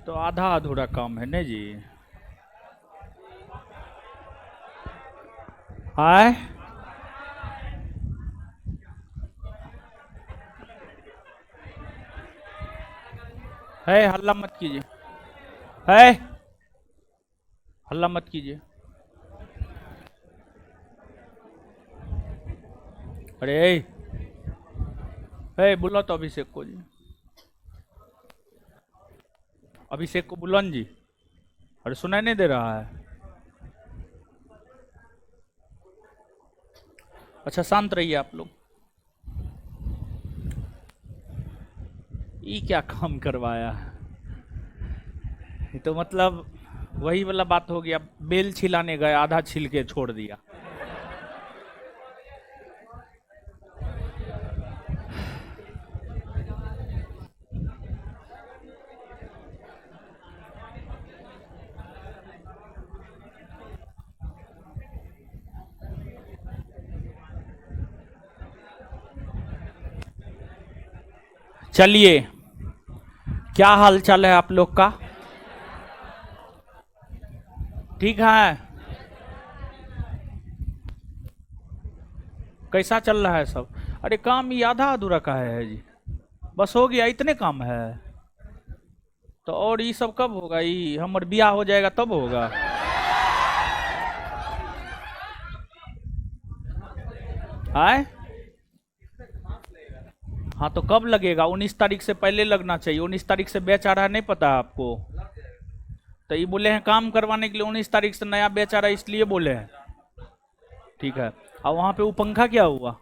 तो आधा अधूरा काम है नहीं जी। आए है, हल्ला मत कीजिए, है हल्ला मत कीजिए। अरे है, बुला तो अभिषेक को जी, अभिषेक को बुलान जी। अरे सुनाई नहीं दे रहा है? अच्छा शांत रहिए आप लोग। ये क्या काम करवाया है? ये तो मतलब वही वाला बात हो गया, बेल छिलाने गए, आधा छिल के छोड़ दिया। चलिए, क्या हाल चाल है आप लोग का? ठीक है? कैसा चल रहा है सब? अरे काम ये आधा अधूरा का है जी, बस हो गया, इतने काम है। तो और ये सब कब होगा? ये हमार बियाह हो जाएगा तब होगा। आए हाँ तो कब लगेगा? 19 तारीख से पहले लगना चाहिए। 19 तारीख से बेच आ रहा है, नहीं पता है आपको? तो ये बोले हैं काम करवाने के लिए 19 तारीख से नया बेच आ रहा है, इसलिए बोले हैं। ठीक है। और वहां पे वो पंखा क्या हुआ?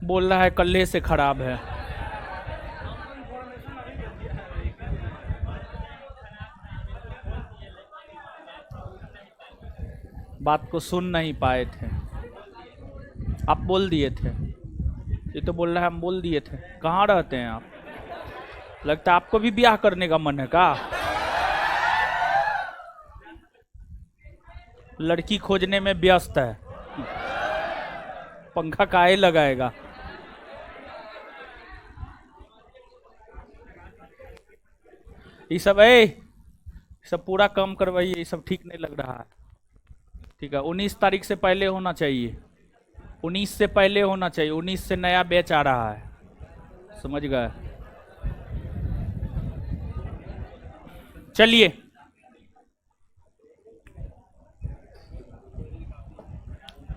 बोल रहा है कल्ले से खराब है। बात को सुन नहीं पाए थे, आप बोल दिए थे। ये तो बोल रहा है हम बोल दिए थे। कहाँ रहते हैं आप? लगता है आपको भी ब्याह करने का मन है का? लड़की खोजने में व्यस्त है। पंखा काहे लगाएगा? ये सब सब पूरा काम करवाइए, ये सब ठीक नहीं लग रहा है। ठीक है, 19 तारीख से पहले होना चाहिए। 19 से पहले होना चाहिए, 19 से नया बैच आ रहा है, समझ गए? चलिए,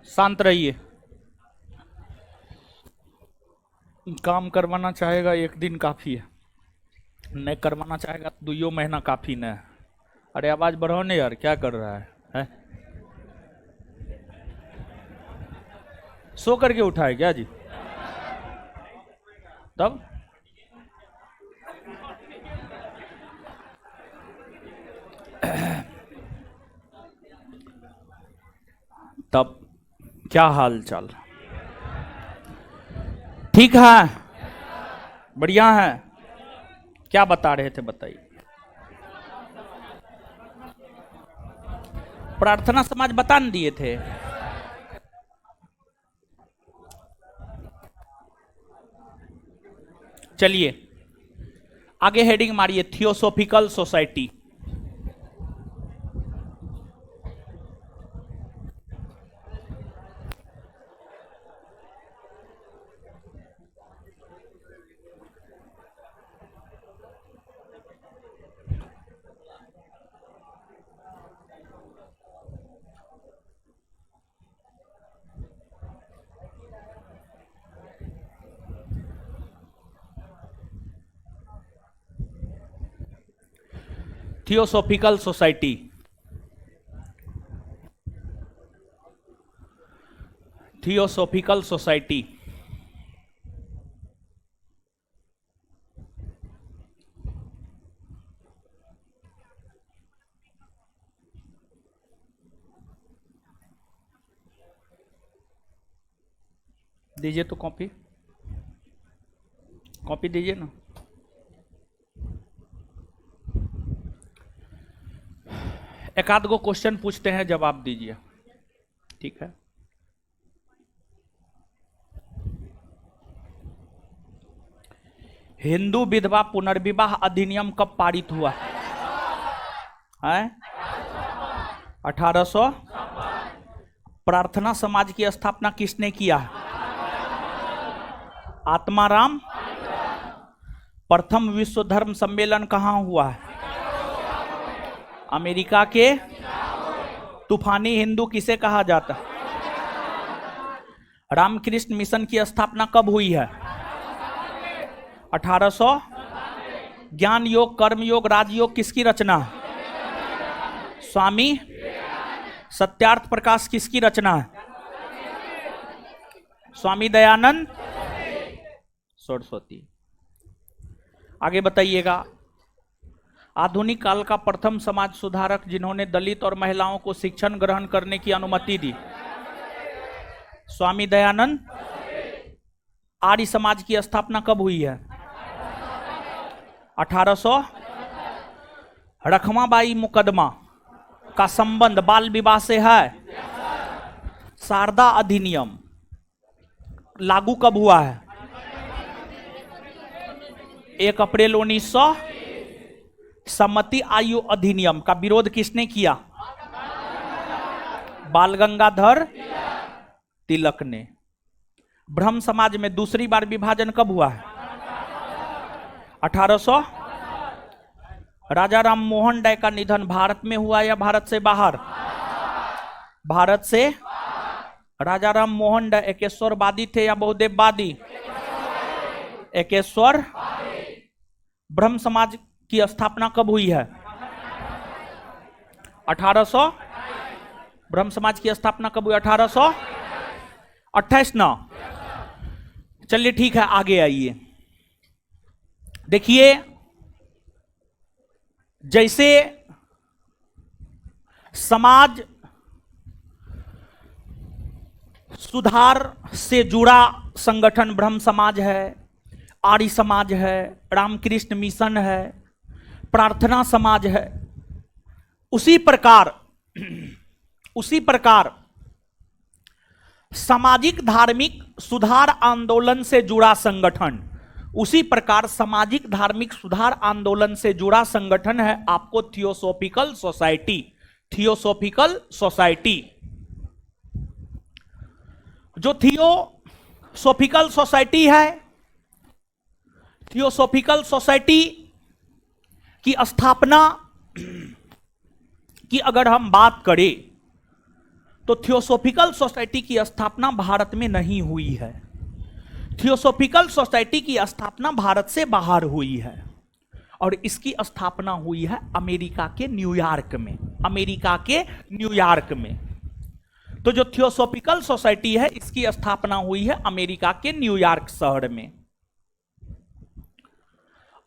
शांत रहिए। काम करवाना चाहेगा एक दिन काफी है, नहीं करवाना चाहेगा तो 2 महीना काफी न है। अरे आवाज बढ़ाओ नहीं यार, क्या कर रहा है? सो करके उठा है क्या जी? तब तब क्या हाल चाल? ठीक है, बढ़िया है। क्या बता रहे थे बताइए? प्रार्थना समाज बता न दिए थे। चलिए आगे हेडिंग मारिए, theosophical society. Theosophical society, theosophical society. दीजिए तो कॉपी, कॉपी दीजिए ना। एक आध गो क्वेश्चन पूछते हैं, जवाब दीजिए, ठीक है? हिंदू विधवा पुनर्विवाह अधिनियम कब पारित हुआ है? 1800। प्रार्थना समाज की स्थापना किसने किया है? आत्माराम। प्रथम विश्व धर्म सम्मेलन कहाँ हुआ है? अमेरिका के। तूफानी हिंदू किसे कहा जाता है? रामकृष्ण मिशन की स्थापना कब हुई है? 1800। ज्ञान योग, कर्म योग, राजयोग किसकी रचना है? स्वामी। सत्यार्थ प्रकाश किसकी रचना है? स्वामी दयानंद सरस्वती। आगे बताइएगा। आधुनिक काल का प्रथम समाज सुधारक जिन्होंने दलित और महिलाओं को शिक्षण ग्रहण करने की अनुमति दी? स्वामी दयानंद। आर्य समाज की स्थापना कब हुई है? 1800। रखमाबाई मुकदमा का संबंध बाल विवाह से है? शारदा अधिनियम लागू कब हुआ है? 1 अप्रैल 1900। सम्मति आयु अधिनियम का विरोध किसने किया? बाल गंगाधर तिलक ने। ब्रह्म समाज में दूसरी बार विभाजन कब हुआ है? 1800। राजा राम मोहन राय का निधन भारत में हुआ या भारत से बाहर? भारत से। राजा राम मोहन राय एकेश्वरवादी थे या बहुदेववादी? एकेश्वर। ब्रह्म समाज की स्थापना कब हुई है? 1800। ब्रह्म समाज की स्थापना कब हुई? 1828 ना। चलिए ठीक है, आगे आइए। देखिए, जैसे समाज सुधार से जुड़ा संगठन ब्रह्म समाज है, आर्य समाज है, रामकृष्ण मिशन है, प्रार्थना समाज है, उसी प्रकार सामाजिक धार्मिक सुधार आंदोलन से जुड़ा संगठन, उसी प्रकार सामाजिक धार्मिक सुधार आंदोलन से जुड़ा संगठन है आपको थियोसॉफिकल सोसाइटी। थियोसॉफिकल सोसाइटी, जो थियोसॉफिकल सोसाइटी है, थियोसॉफिकल सोसाइटी की स्थापना की अगर हम बात करें तो थियोसॉफिकल सोसाइटी की स्थापना भारत में नहीं हुई है। थियोसॉफिकल सोसाइटी की स्थापना भारत से बाहर हुई है और इसकी स्थापना हुई है अमेरिका के न्यूयॉर्क में। अमेरिका के न्यूयॉर्क में। तो जो थियोसॉफिकल सोसाइटी है इसकी स्थापना हुई है अमेरिका के न्यूयॉर्क शहर में।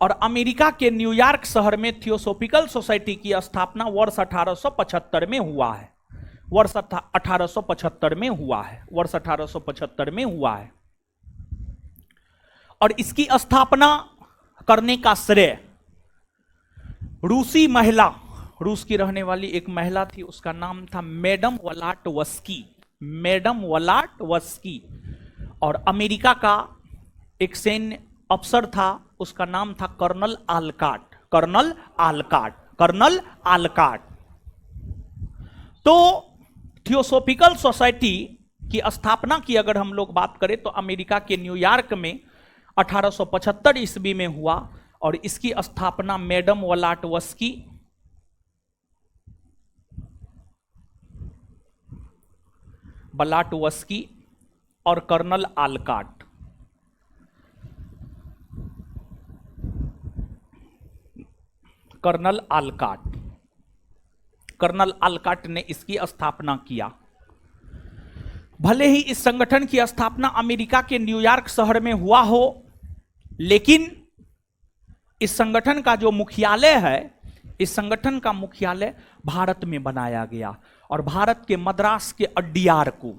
और अमेरिका के न्यूयॉर्क शहर में थियोसॉफिकल सोसाइटी की स्थापना वर्ष 1875 में हुआ है। वर्ष 1875 में हुआ है। वर्ष 1875 में हुआ है। और इसकी स्थापना करने का श्रेय रूसी महिला, रूस की रहने वाली एक महिला थी, उसका नाम था मैडम वलाटवस्की। मैडम वलाटवस्की। और अमेरिका का एक सैन्य अफसर था, उसका नाम था कर्नल आलकाट। कर्नल आलकाट। कर्नल आलकाट। तो थियोसॉफिकल सोसाइटी की स्थापना की अगर हम लोग बात करें तो अमेरिका के न्यूयॉर्क में 1875 ईस्वी में हुआ और इसकी स्थापना मैडम वलाटवस्की और कर्नल आलकाट, कर्नल आलकाट ने इसकी स्थापना किया। भले ही इस संगठन की स्थापना अमेरिका के न्यूयॉर्क शहर में हुआ हो, लेकिन इस संगठन का जो मुख्यालय है, इस संगठन का मुख्यालय भारत में बनाया गया और भारत के मद्रास के अड्डियार को,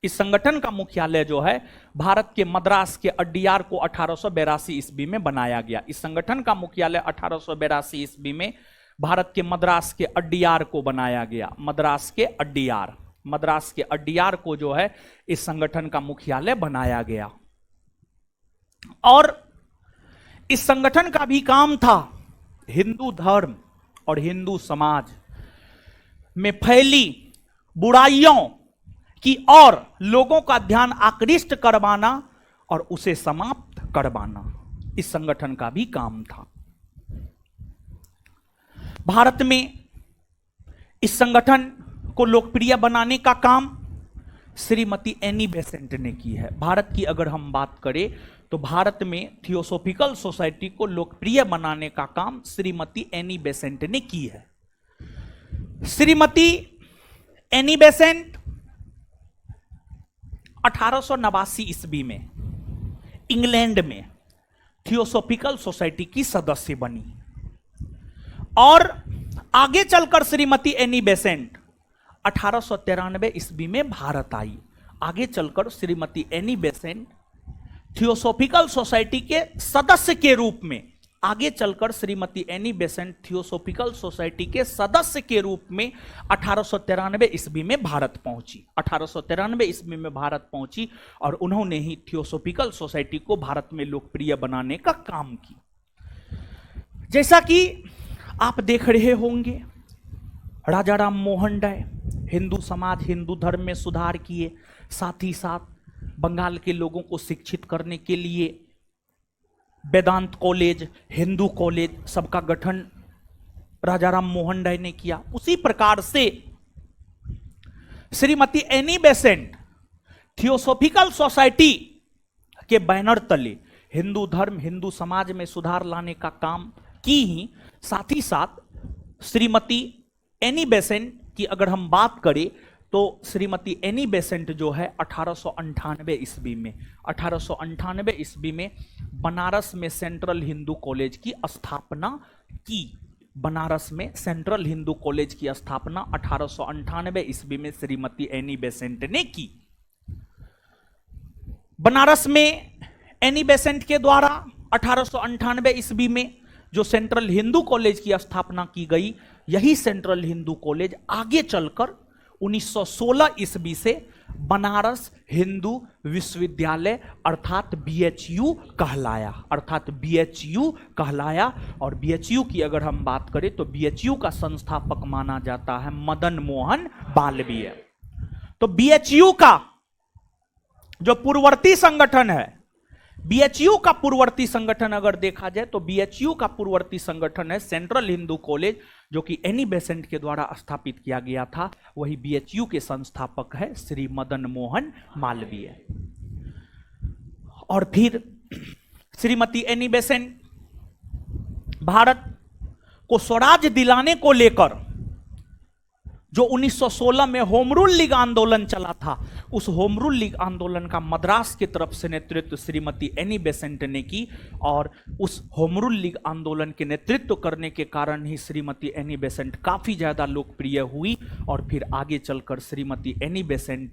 इस संगठन का मुख्यालय जो है भारत के मद्रास के अड्डियार को 1882 ईस्वी में बनाया गया। इस संगठन का मुख्यालय 1882 ईस्वी में भारत के मद्रास के अड्डियार को बनाया गया। मद्रास के अड्डियार, मद्रास के अड्डियार को जो है इस संगठन का मुख्यालय बनाया गया। और इस संगठन का भी काम था हिंदू धर्म और हिंदू समाज में फैली बुराइयों की और लोगों का ध्यान आकृष्ट करवाना और उसे समाप्त करवाना इस संगठन का भी काम था। भारत में इस संगठन को लोकप्रिय बनाने का काम श्रीमती एनी बेसेंट ने की है। भारत की अगर हम बात करें तो भारत में थियोसॉफिकल सोसाइटी को लोकप्रिय बनाने का काम श्रीमती एनी बेसेंट ने की है। श्रीमती एनी बेसेंट 1889 ईस्वी में इंग्लैंड में थियोसॉफिकल सोसाइटी की सदस्य बनी और आगे चलकर श्रीमती एनी बेसेंट 1893 ईस्वी में भारत आई। आगे चलकर Shrimati Annie Besant theosophical society के सदस्य के रूप में आगे चलकर Shrimati Annie Besant theosophical society के सदस्य के रूप में 1893 ईस्वी में भारत पहुंची। 1893 ईस्वी में भारत पहुंची और उन्होंने ही थियोसॉफिकल सोसाइटी को भारत में लोकप्रिय बनाने का काम किया। जैसा कि आप देख रहे होंगे, राजा राम मोहन राय हिंदू समाज हिंदू धर्म में सुधार किए, साथ ही साथ बंगाल के लोगों को शिक्षित करने के लिए वेदांत कॉलेज, हिंदू कॉलेज सबका गठन राजा राम मोहन राय ने किया। उसी प्रकार से Shrimati Annie Besant theosophical society के बैनर तले हिंदू धर्म हिंदू समाज में सुधार लाने का काम की ही। साथ ही साथ श्रीमती एनी बेसेंट की अगर हम बात करें तो श्रीमती एनी बेसेंट जो है 1898 ईस्वी में बनारस में सेंट्रल हिंदू कॉलेज की स्थापना की। बनारस में सेंट्रल हिंदू कॉलेज की स्थापना 1898 ईस्वी में श्रीमती एनी बेसेंट ने की। बनारस में एनी बेसेंट के द्वारा 1898 ईस्वी में जो सेंट्रल हिंदू कॉलेज की स्थापना की गई, यही सेंट्रल हिंदू कॉलेज आगे चलकर 1916 ईस्वी से बनारस हिंदू विश्वविद्यालय अर्थात बीएचयू कहलाया। और बीएचयू की अगर हम बात करें तो बीएचयू का संस्थापक माना जाता है मदन मोहन मालवीय। तो बीएचयू का जो पूर्ववर्ती संगठन है, बीएचयू का पूर्ववर्ती संगठन अगर देखा जाए तो बीएचयू का पूर्ववर्ती संगठन है सेंट्रल हिंदू कॉलेज, जो कि एनी बेसेंट के द्वारा स्थापित किया गया था। वही बीएचयू के संस्थापक है श्री मदन मोहन मालवीय। और फिर श्रीमती एनी बेसेंट भारत को स्वराज दिलाने को लेकर जो 1916 में होम रूल लीग आंदोलन चला था, उस होम रूल लीग आंदोलन का मद्रास की तरफ से नेतृत्व श्रीमती एनी बेसेंट ने की। और उस होम रूल लीग आंदोलन के नेतृत्व करने के कारण ही श्रीमती एनी बेसेंट काफी ज्यादा लोकप्रिय हुई। और फिर आगे चलकर श्रीमती एनी बेसेंट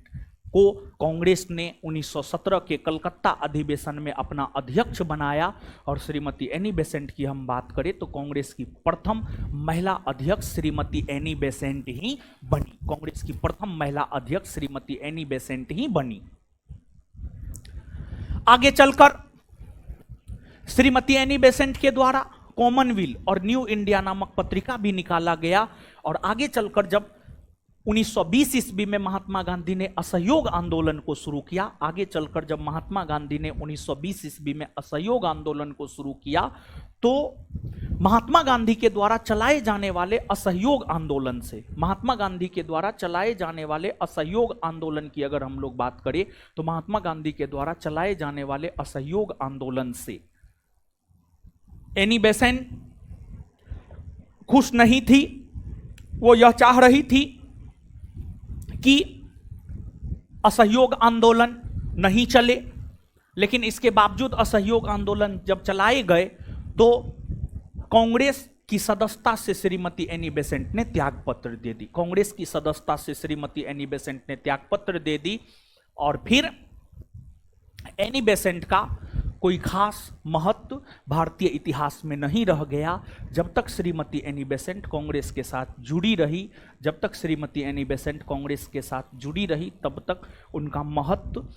को कांग्रेस ने 1917 के कलकत्ता अधिवेशन में अपना अध्यक्ष बनाया। और श्रीमती एनी बेसेंट की हम बात करें तो कांग्रेस की प्रथम महिला अध्यक्ष श्रीमती एनी बेसेंट ही बनी। कांग्रेस की प्रथम महिला अध्यक्ष श्रीमती एनी बेसेंट ही बनी। आगे चलकर श्रीमती एनी बेसेंट के द्वारा कॉमनवेल्थ और न्यू इंडिया नामक पत्रिका भी निकाला गया। और आगे चलकर जब 1920 ईस्वी में महात्मा गांधी ने असहयोग आंदोलन को शुरू किया, आगे चलकर जब महात्मा गांधी ने 1920 ईस्वी में असहयोग आंदोलन को शुरू किया, तो महात्मा गांधी के द्वारा चलाए जाने वाले असहयोग आंदोलन से, महात्मा गांधी के द्वारा चलाए जाने वाले असहयोग आंदोलन की अगर हम लोग बात करें तो महात्मा गांधी के द्वारा चलाए जाने वाले असहयोग आंदोलन से एनी बेसेंट खुश नहीं थी। वो यह चाह रही थी कि असहयोग आंदोलन नहीं चले, लेकिन इसके बावजूद असहयोग आंदोलन जब चलाए गए तो कांग्रेस की सदस्यता से श्रीमती एनी बेसेंट ने त्यागपत्र दे दी। कांग्रेस की सदस्यता से श्रीमती एनी बेसेंट ने त्यागपत्र दे दी। और फिर एनी बेसेंट का कोई खास महत्व भारतीय इतिहास में नहीं रह गया। जब तक श्रीमती एनी बेसेंट कांग्रेस के साथ जुड़ी रही, जब तक श्रीमती एनी बेसेंट कांग्रेस के साथ जुड़ी रही, तब तक उनका महत्व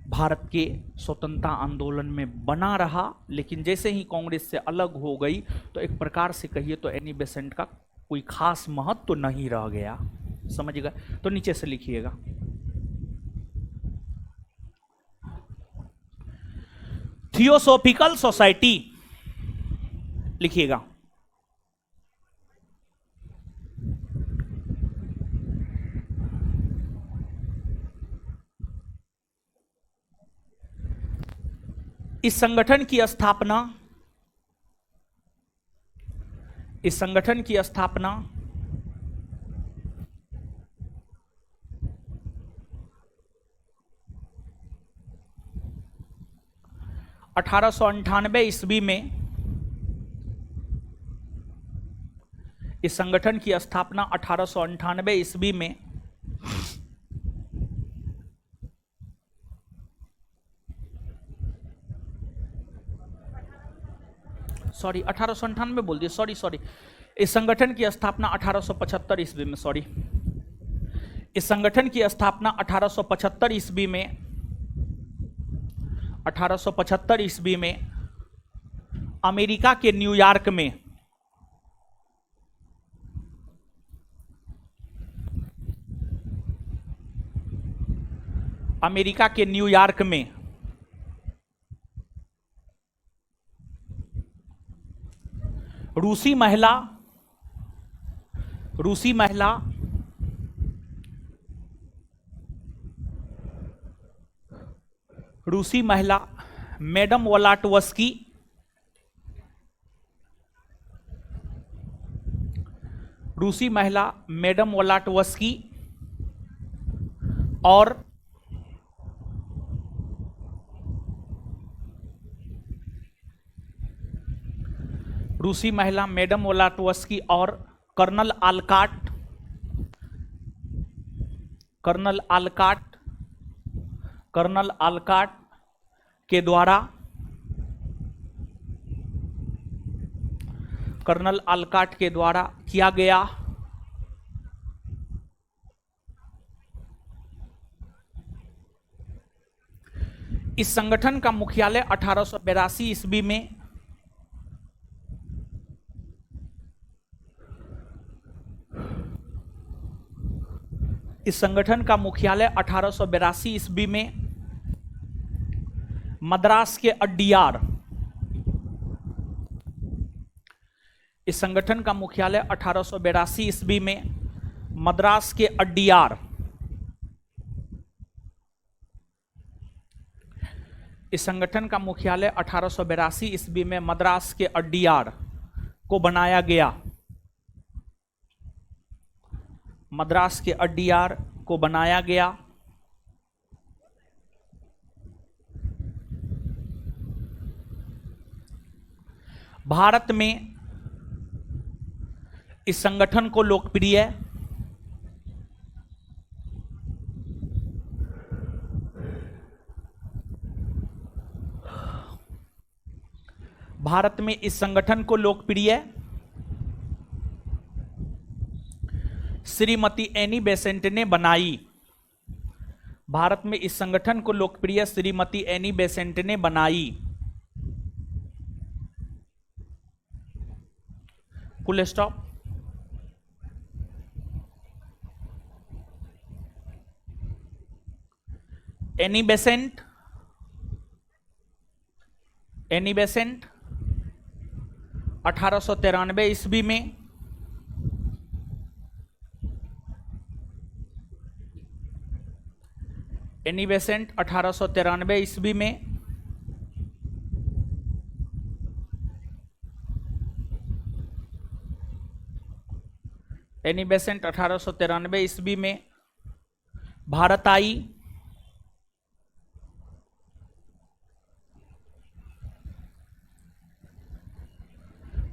भारत के स्वतंत्रता आंदोलन में बना रहा, लेकिन जैसे ही कांग्रेस से अलग हो गई तो एक प्रकार से कहिए तो एनी बेसेंट का कोई खास महत्व तो नहीं रह गया। समझिएगा, तो नीचे से लिखिएगा। थियोसॉफिकल सोसाइटी लिखिएगा। इस संगठन की स्थापना 1898 ईस्वी में, इस संगठन की स्थापना 1898 ईस्वी में सॉरी 1898 बोल दिए, सॉरी। इस संगठन की स्थापना 1875 ईस्वी में, सॉरी, इस संगठन की स्थापना 1875 ईस्वी में 1875 ईस्वी में अमेरिका के न्यूयॉर्क में, अमेरिका के न्यूयॉर्क में रूसी महिला मैडम वोलाटवस्की और रूसी महिला मैडम वोलाटवस्की और कर्नल आलकाट के द्वारा किया गया। इस संगठन का मुख्यालय 1882 ईस्वी में मद्रास के अड्डियार, इस संगठन का मुख्यालय 1882 ईस्वी में मद्रास के अड्डियार, इस संगठन का मुख्यालय 1882 ईस्वी में मद्रास के अड्डियार को बनाया गया। मद्रास के अड्डियार को बनाया गया। भारत में इस संगठन को लोकप्रिय श्रीमती एनी बेसेंट ने बनाई। भारत में इस संगठन को लोकप्रिय श्रीमती एनी बेसेंट ने बनाई। Full stop. एनी बेसेंट 1893 ईस्वी में एनी बेसेंट 1893 ईस्वी में एनी बेसेंट 1893 ईस्वी में भारत आई।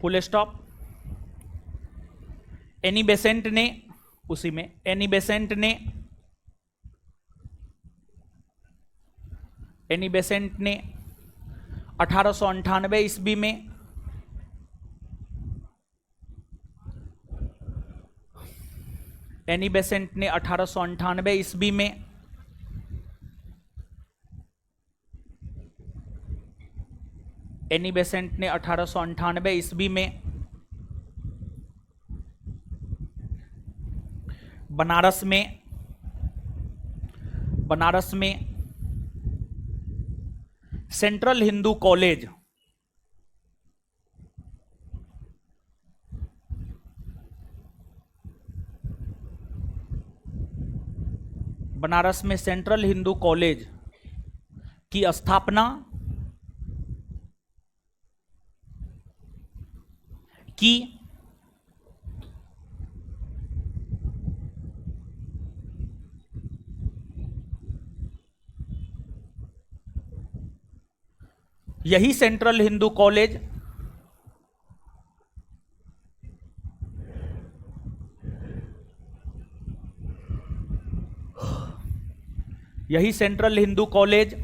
Full stop. एनी बेसेंट ने 1898 ईस्वी में एनी बेसेंट ने 1898 ईस्वी में एनी बेसेंट ने 1898 ईस्वी में बनारस में सेंट्रल हिंदू कॉलेज की स्थापना की। यही सेंट्रल हिंदू कॉलेज यही सेंट्रल हिंदू कॉलेज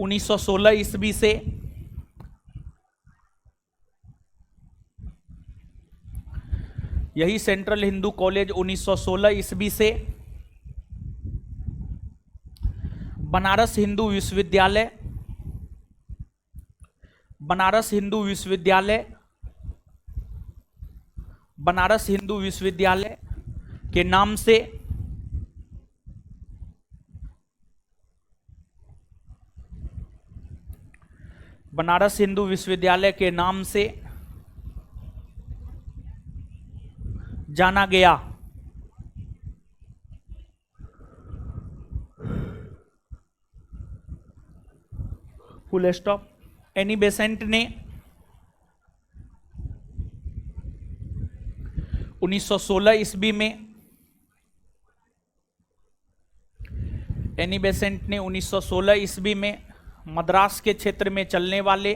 1916 ईस्वी से यही सेंट्रल हिंदू कॉलेज 1916 ईस्वी से बनारस हिंदू विश्वविद्यालय के नाम से जाना गया। Full stop. एनी बेसेंट ने 1916 ईस्वी में मद्रास के क्षेत्र में चलने वाले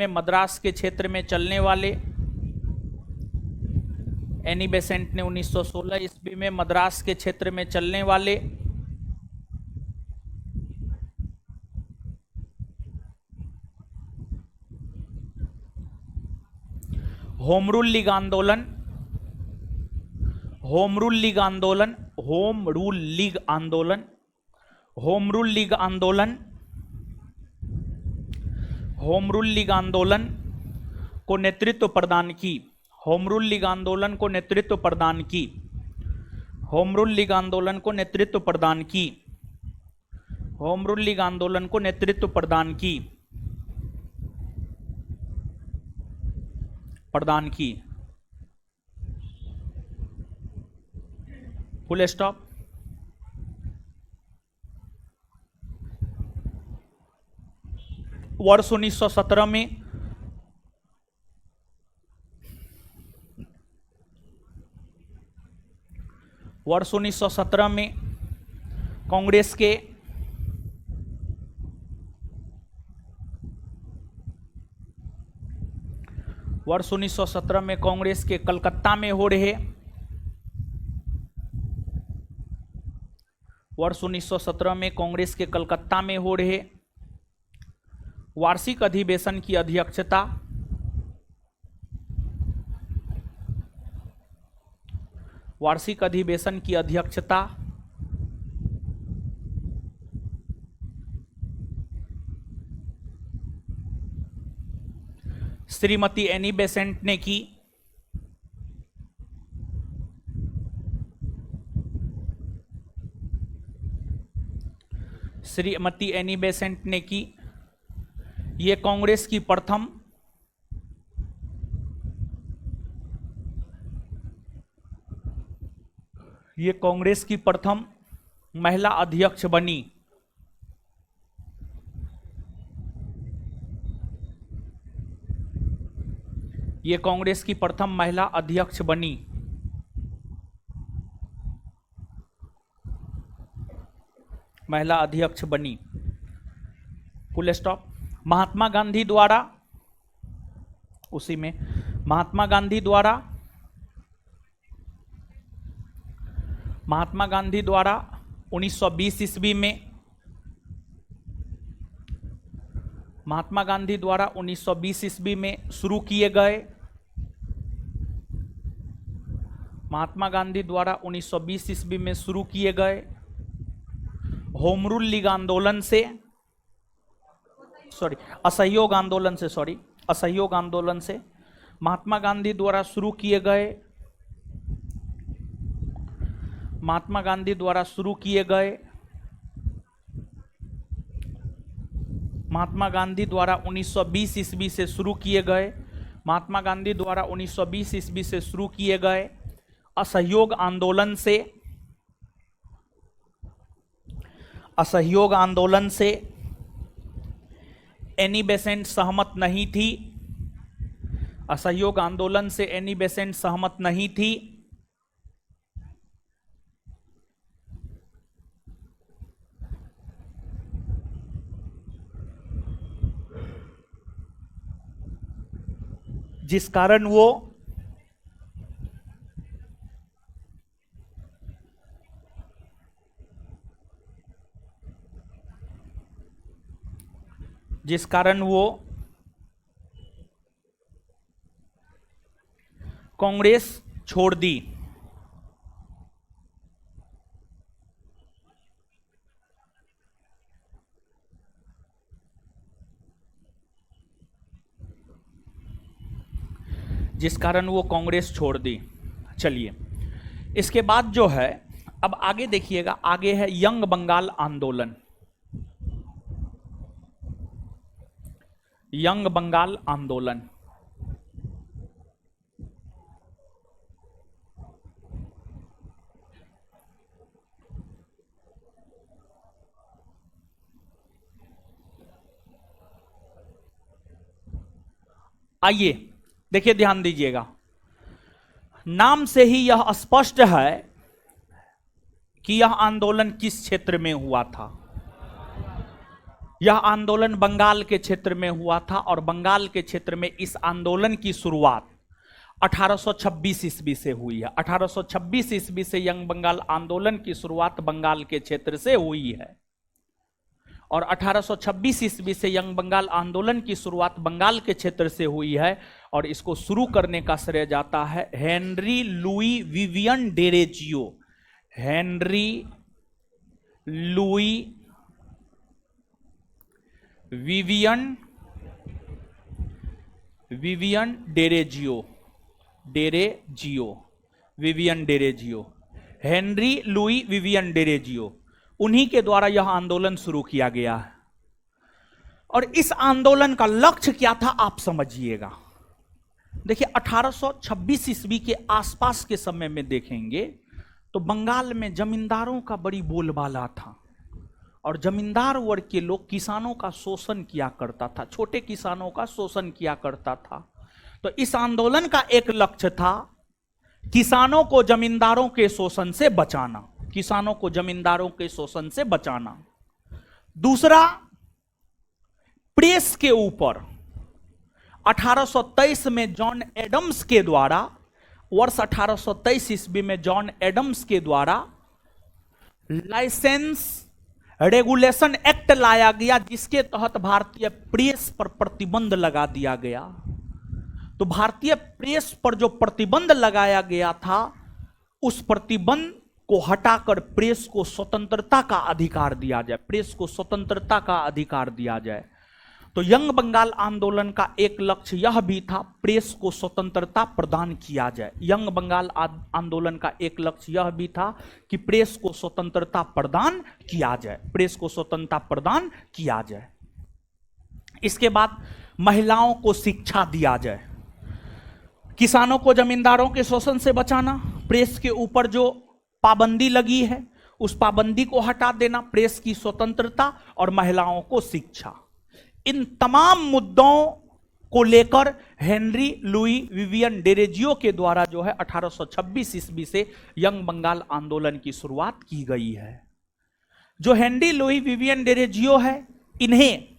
मद्रास के क्षेत्र में चलने वाले होम रूल लीग आंदोलन को नेतृत्व प्रदान की। होम रूल लीग आंदोलन को नेतृत्व प्रदान की। होम रूल लीग आंदोलन को नेतृत्व प्रदान की। होम रूल लीग आंदोलन को नेतृत्व प्रदान की। Full stop. वर्ष 1917 में कांग्रेस के कलकत्ता में हो रहे वार्षिक अधिवेशन की अध्यक्षता श्रीमती एनी बेसेंट ने की। ये कांग्रेस की प्रथम महिला अध्यक्ष बनी। ये कांग्रेस की प्रथम महिला अध्यक्ष बनी। Full stop. महात्मा गांधी द्वारा 1920 ईस्वी में शुरू किए गए महात्मा गांधी द्वारा 1920 ईस्वी में शुरू किए गए होम रूल लीग आंदोलन से, असहयोग आंदोलन से महात्मा गांधी द्वारा शुरू किए गए, महात्मा गांधी द्वारा 1920 ईस्वी से शुरू किए गए, महात्मा गांधी द्वारा 1920 ईस्वी से शुरू किए गए असहयोग आंदोलन से एनी बेसेंट सहमत नहीं थी, असहयोग आंदोलन से एनी बेसेंट सहमत नहीं थी। जिस कारण वो कांग्रेस छोड़ दी। जिस कारण वो कांग्रेस छोड़ दी। चलिए, इसके बाद जो है, अब आगे देखिएगा, आगे है यंग बंगाल आंदोलन। यंग बंगाल आंदोलन आइए देखिए, ध्यान दीजिएगा, नाम से ही यह स्पष्ट है कि यह आंदोलन किस क्षेत्र में हुआ था। यह आंदोलन बंगाल के क्षेत्र में हुआ था और बंगाल के क्षेत्र में इस आंदोलन की शुरुआत 1826 ईस्वी से हुई है। 1826 ईस्वी से यंग बंगाल आंदोलन की शुरुआत बंगाल के क्षेत्र से हुई है और 1826 ईस्वी से यंग बंगाल आंदोलन की शुरुआत बंगाल के क्षेत्र से हुई है और इसको शुरू करने का श्रेय जाता है Henry Louis Vivian Derozio. Henry Louis Vivian Derozio, Henry Louis Vivian Derozio, उन्हीं के द्वारा यह आंदोलन शुरू किया गया है। और इस आंदोलन का लक्ष्य क्या था आप समझिएगा। देखिए, 1826 ईस्वी के आसपास के समय में देखेंगे तो बंगाल में जमींदारों का बड़ी बोलबाला था और जमींदार वर्ग के लोग किसानों का शोषण किया करता था, छोटे किसानों का शोषण किया करता था। तो इस आंदोलन का एक लक्ष्य था किसानों को जमींदारों के शोषण से बचाना, किसानों को जमींदारों के शोषण से बचाना। दूसरा, प्रेस के ऊपर 1823 में जॉन एडम्स के द्वारा, वर्ष 1823 ईस्वी में जॉन एडम्स के द्वारा लाइसेंस रेगुलेशन एक्ट लाया गया, जिसके तहत भारतीय प्रेस पर प्रतिबंध लगा दिया गया। तो भारतीय प्रेस पर जो प्रतिबंध लगाया गया था, उस प्रतिबंध को हटाकर प्रेस को स्वतंत्रता का अधिकार दिया जाए, प्रेस को स्वतंत्रता का अधिकार दिया जाए। तो यंग बंगाल आंदोलन का एक लक्ष्य यह भी था प्रेस को स्वतंत्रता प्रदान किया जाए। यंग बंगाल आंदोलन का एक लक्ष्य यह भी था कि प्रेस को स्वतंत्रता प्रदान किया जाए, प्रेस को स्वतंत्रता प्रदान किया जाए। इसके बाद महिलाओं को शिक्षा दिया जाए, किसानों को जमींदारों के शोषण से बचाना, प्रेस के ऊपर जो पाबंदी लगी है उस पाबंदी को हटा देना, प्रेस की स्वतंत्रता और महिलाओं को शिक्षा। इन तमाम मुद्दों को लेकर हेनरी लुई विवियन डेरेजियो के द्वारा जो है 1826 ईस्वी से यंग बंगाल आंदोलन की शुरुआत की गई है। जो हेनरी लुई विवियन डेरेजियो है, इन्हें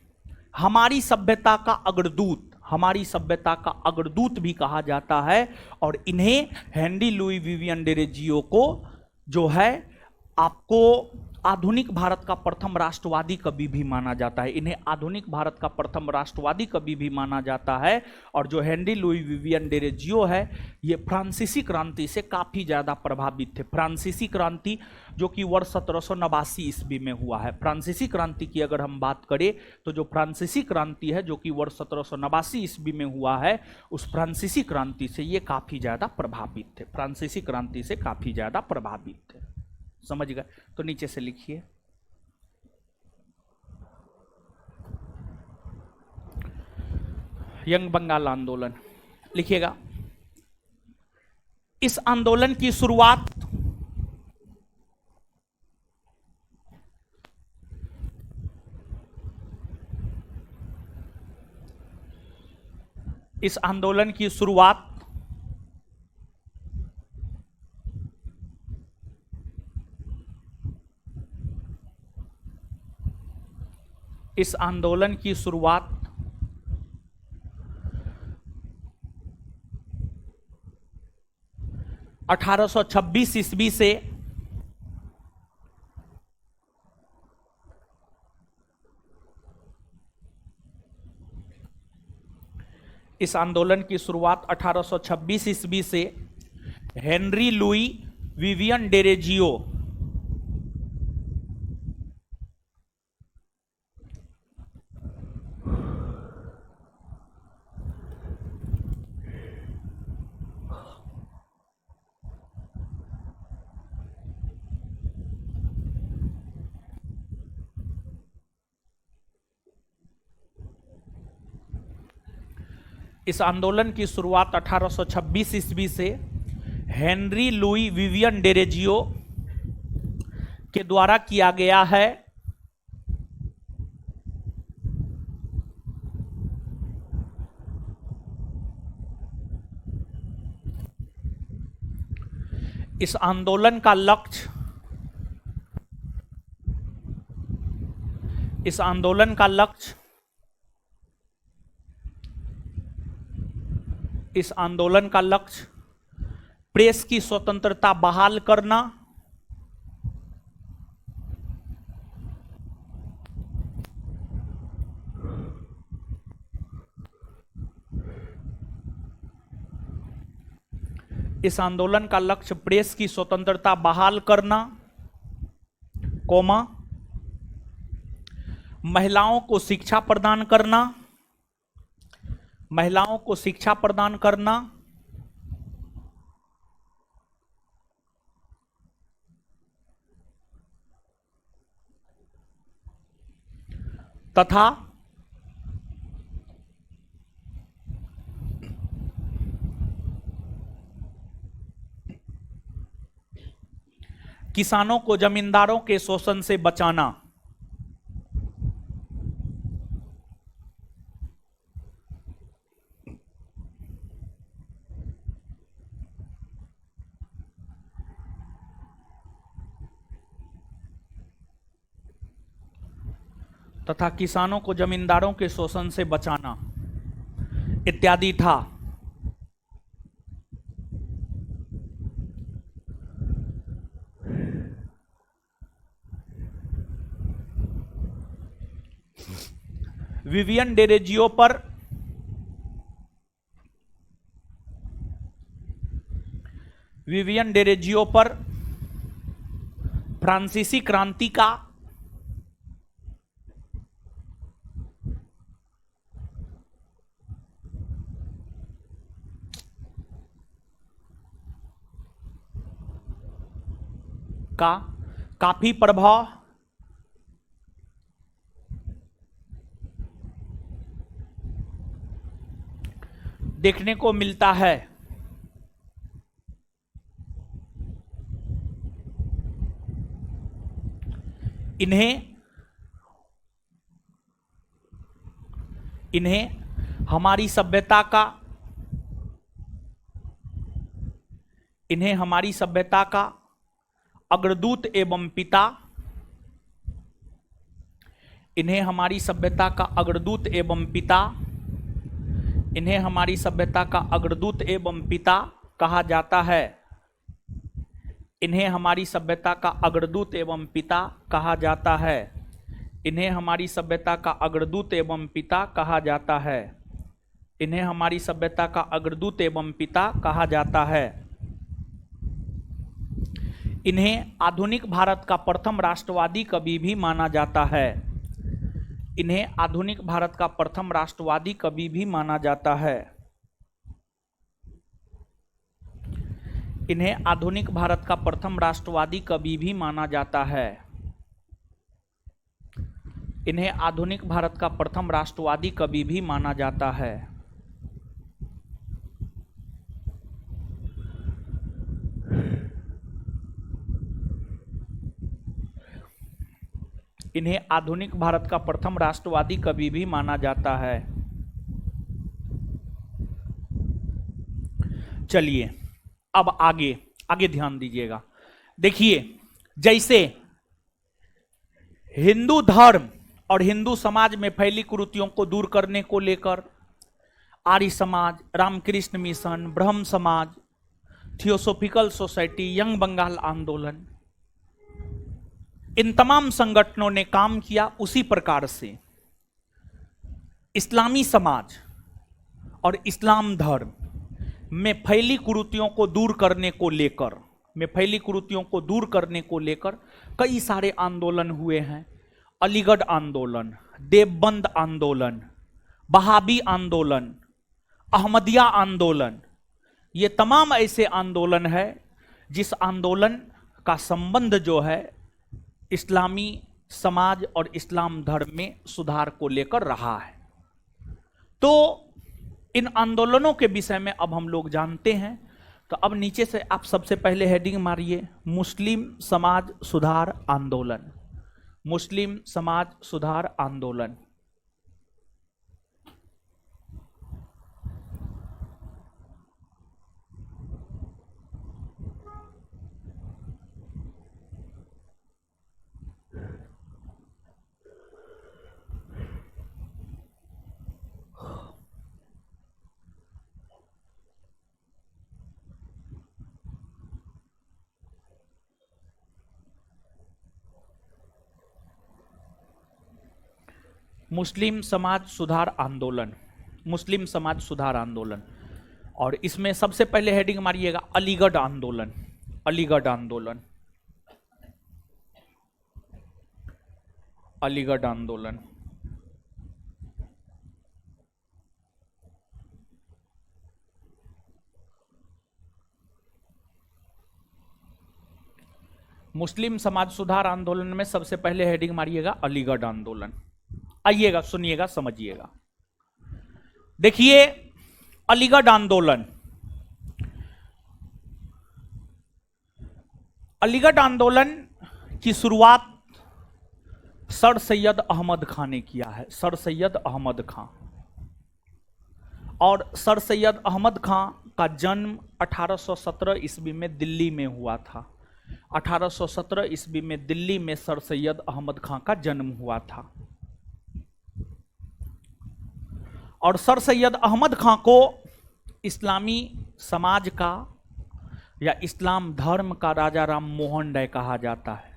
हमारी सभ्यता का अग्रदूत, हमारी सभ्यता का अग्रदूत भी कहा जाता है। और इन्हें हेनरी लुई विवियन डेरेजियो को जो है आपको आधुनिक भारत का प्रथम राष्ट्रवादी कवि भी माना जाता है, इन्हें आधुनिक भारत का प्रथम राष्ट्रवादी कवि भी माना जाता है। और जो हेनरी लुई विवियन डेरेजियो है, ये फ्रांसीसी क्रांति से काफ़ी ज़्यादा प्रभावित थे। फ्रांसीसी क्रांति जो कि वर्ष 1789 ईस्वी में हुआ है। फ्रांसीसी क्रांति की अगर हम बात करें तो जो फ्रांसीसी क्रांति है जो कि वर्ष 1789 ईस्वी में हुआ है, उस फ्रांसीसी क्रांति से ये काफ़ी ज़्यादा प्रभावित थे, फ्रांसीसी क्रांति से काफ़ी ज़्यादा प्रभावित थे। समझ गए? तो नीचे से लिखिए, यंग बंगाल आंदोलन लिखिएगा। इस आंदोलन की शुरुआत इस आंदोलन की शुरुआत इस आंदोलन की शुरुआत 1826 ईस्वी से इस आंदोलन की शुरुआत 1826 ईस्वी से हेनरी लुई विवियन डेरेजियो इस आंदोलन की शुरुआत 1826 ईस्वी से हेनरी लुई विवियन डेरेजियो के द्वारा किया गया है। इस आंदोलन का लक्ष्य इस आंदोलन का लक्ष्य इस आंदोलन का लक्ष्य प्रेस की स्वतंत्रता बहाल करना, इस आंदोलन का लक्ष्य प्रेस की स्वतंत्रता बहाल करना, कोमा महिलाओं को शिक्षा प्रदान करना, महिलाओं को शिक्षा प्रदान करना, तथा किसानों को जमींदारों के शोषण से बचाना। तथा किसानों को जमींदारों के शोषण से बचाना इत्यादि था। विवियन डेरेजियो पर फ्रांसीसी क्रांति का काफी प्रभाव देखने को मिलता है। इन्हें हमारी सभ्यता का अग्रदूत एवं पिता इन्हें हमारी सभ्यता का अग्रदूत एवं पिता कहा जाता है। इन्हें हमारी सभ्यता का अग्रदूत एवं पिता कहा जाता है। इन्हें हमारी सभ्यता का अग्रदूत एवं पिता कहा जाता है। इन्हें हमारी सभ्यता का अग्रदूत एवं पिता कहा जाता है। इन्हें आधुनिक भारत का प्रथम राष्ट्रवादी कवि भी माना जाता है। इन्हें आधुनिक भारत का प्रथम राष्ट्रवादी कवि भी माना जाता है। इन्हें आधुनिक भारत का प्रथम राष्ट्रवादी कवि भी माना जाता है। इन्हें आधुनिक भारत का प्रथम राष्ट्रवादी कवि भी माना जाता है। इन्हें आधुनिक भारत का प्रथम राष्ट्रवादी कवि भी माना जाता है। चलिए अब आगे आगे ध्यान दीजिएगा। देखिए, जैसे हिंदू धर्म और हिंदू समाज में फैली कुरीतियों को दूर करने को लेकर आर्य समाज, रामकृष्ण मिशन, ब्रह्म समाज, थियोसोफिकल सोसाइटी, यंग बंगाल आंदोलन, इन तमाम संगठनों ने काम किया। उसी प्रकार से इस्लामी समाज और इस्लाम धर्म में फैली कुरीतियों को दूर करने को लेकर कई सारे आंदोलन हुए हैं। अलीगढ़ आंदोलन, देवबंद आंदोलन, बहाबी आंदोलन, अहमदिया आंदोलन, ये तमाम ऐसे आंदोलन है जिस आंदोलन का संबंध जो है इस्लामी समाज और इस्लाम धर्म में सुधार को लेकर रहा है। तो इन आंदोलनों के विषय में अब हम लोग जानते हैं। तो अब नीचे से आप सबसे पहले हेडिंग मारिए, मुस्लिम समाज सुधार आंदोलन। मुस्लिम समाज सुधार आंदोलन। मुस्लिम समाज सुधार आंदोलन, मुस्लिम समाज सुधार आंदोलन। और इसमें सबसे पहले हेडिंग मारिएगा अलीगढ़ आंदोलन। अलीगढ़ आंदोलन, अलीगढ़ आंदोलन। मुस्लिम समाज सुधार आंदोलन में सबसे पहले हेडिंग मारिएगा अलीगढ़ आंदोलन। आइएगा, सुनिएगा, समझिएगा। देखिए, अलीगढ़ आंदोलन, अलीगढ़ आंदोलन की शुरुआत सर सैयद अहमद खां ने किया है। सर सैयद अहमद खां। और सर सैयद अहमद खां का जन्म 1817 ईस्वी में दिल्ली में हुआ था। 1817 ईस्वी में दिल्ली में सर सैयद अहमद खां का जन्म हुआ था। और सर सैयद अहमद खां को इस्लामी समाज का या इस्लाम धर्म का राजा राम मोहन राय कहा जाता है।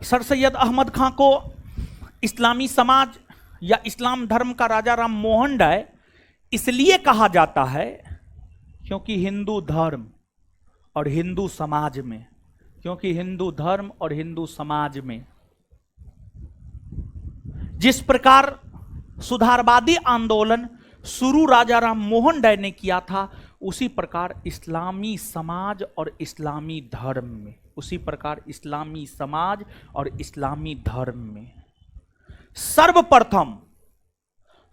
सर सैयद अहमद खां को इस्लामी समाज या इस्लाम धर्म का राजा राम मोहन राय इसलिए कहा जाता है क्योंकि हिंदू धर्म और हिंदू समाज में, क्योंकि हिंदू धर्म और हिंदू समाज में जिस प्रकार सुधारवादी आंदोलन शुरू राजा राम मोहन राय ने किया था, उसी प्रकार इस्लामी समाज और इस्लामी धर्म में, उसी प्रकार इस्लामी समाज और इस्लामी धर्म में सर्वप्रथम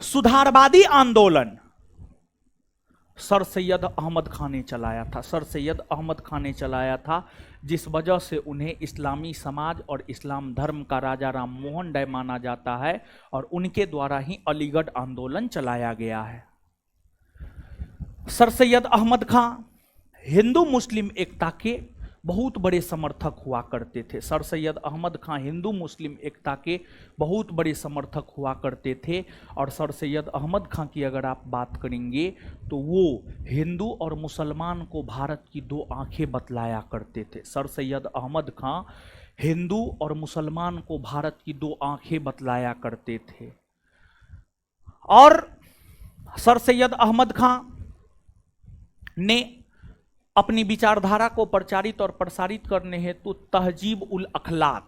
सुधारवादी आंदोलन सर सैयद अहमद खां ने चलाया था। सर सैयद अहमद खां ने चलाया था, जिस वजह से उन्हें इस्लामी समाज और इस्लाम धर्म का राजा राम मोहन राय माना जाता है और उनके द्वारा ही अलीगढ़ आंदोलन चलाया गया है। सर सैयद अहमद खां हिंदू मुस्लिम एकता के बहुत बड़े समर्थक हुआ करते थे। सर सैयद अहमद खां हिंदू मुस्लिम एकता के बहुत बड़े समर्थक हुआ करते थे। और सर सैयद अहमद खां की अगर आप बात करेंगे तो वो हिंदू और मुसलमान को भारत की दो आंखें बतलाया करते थे। सर सैयद अहमद खां हिंदू और मुसलमान को भारत की दो आंखें बतलाया करते थे। और सर सैयद अहमद खां ने अपनी विचारधारा को प्रचारित और प्रसारित करने हेतु तहजीब उल अखलाक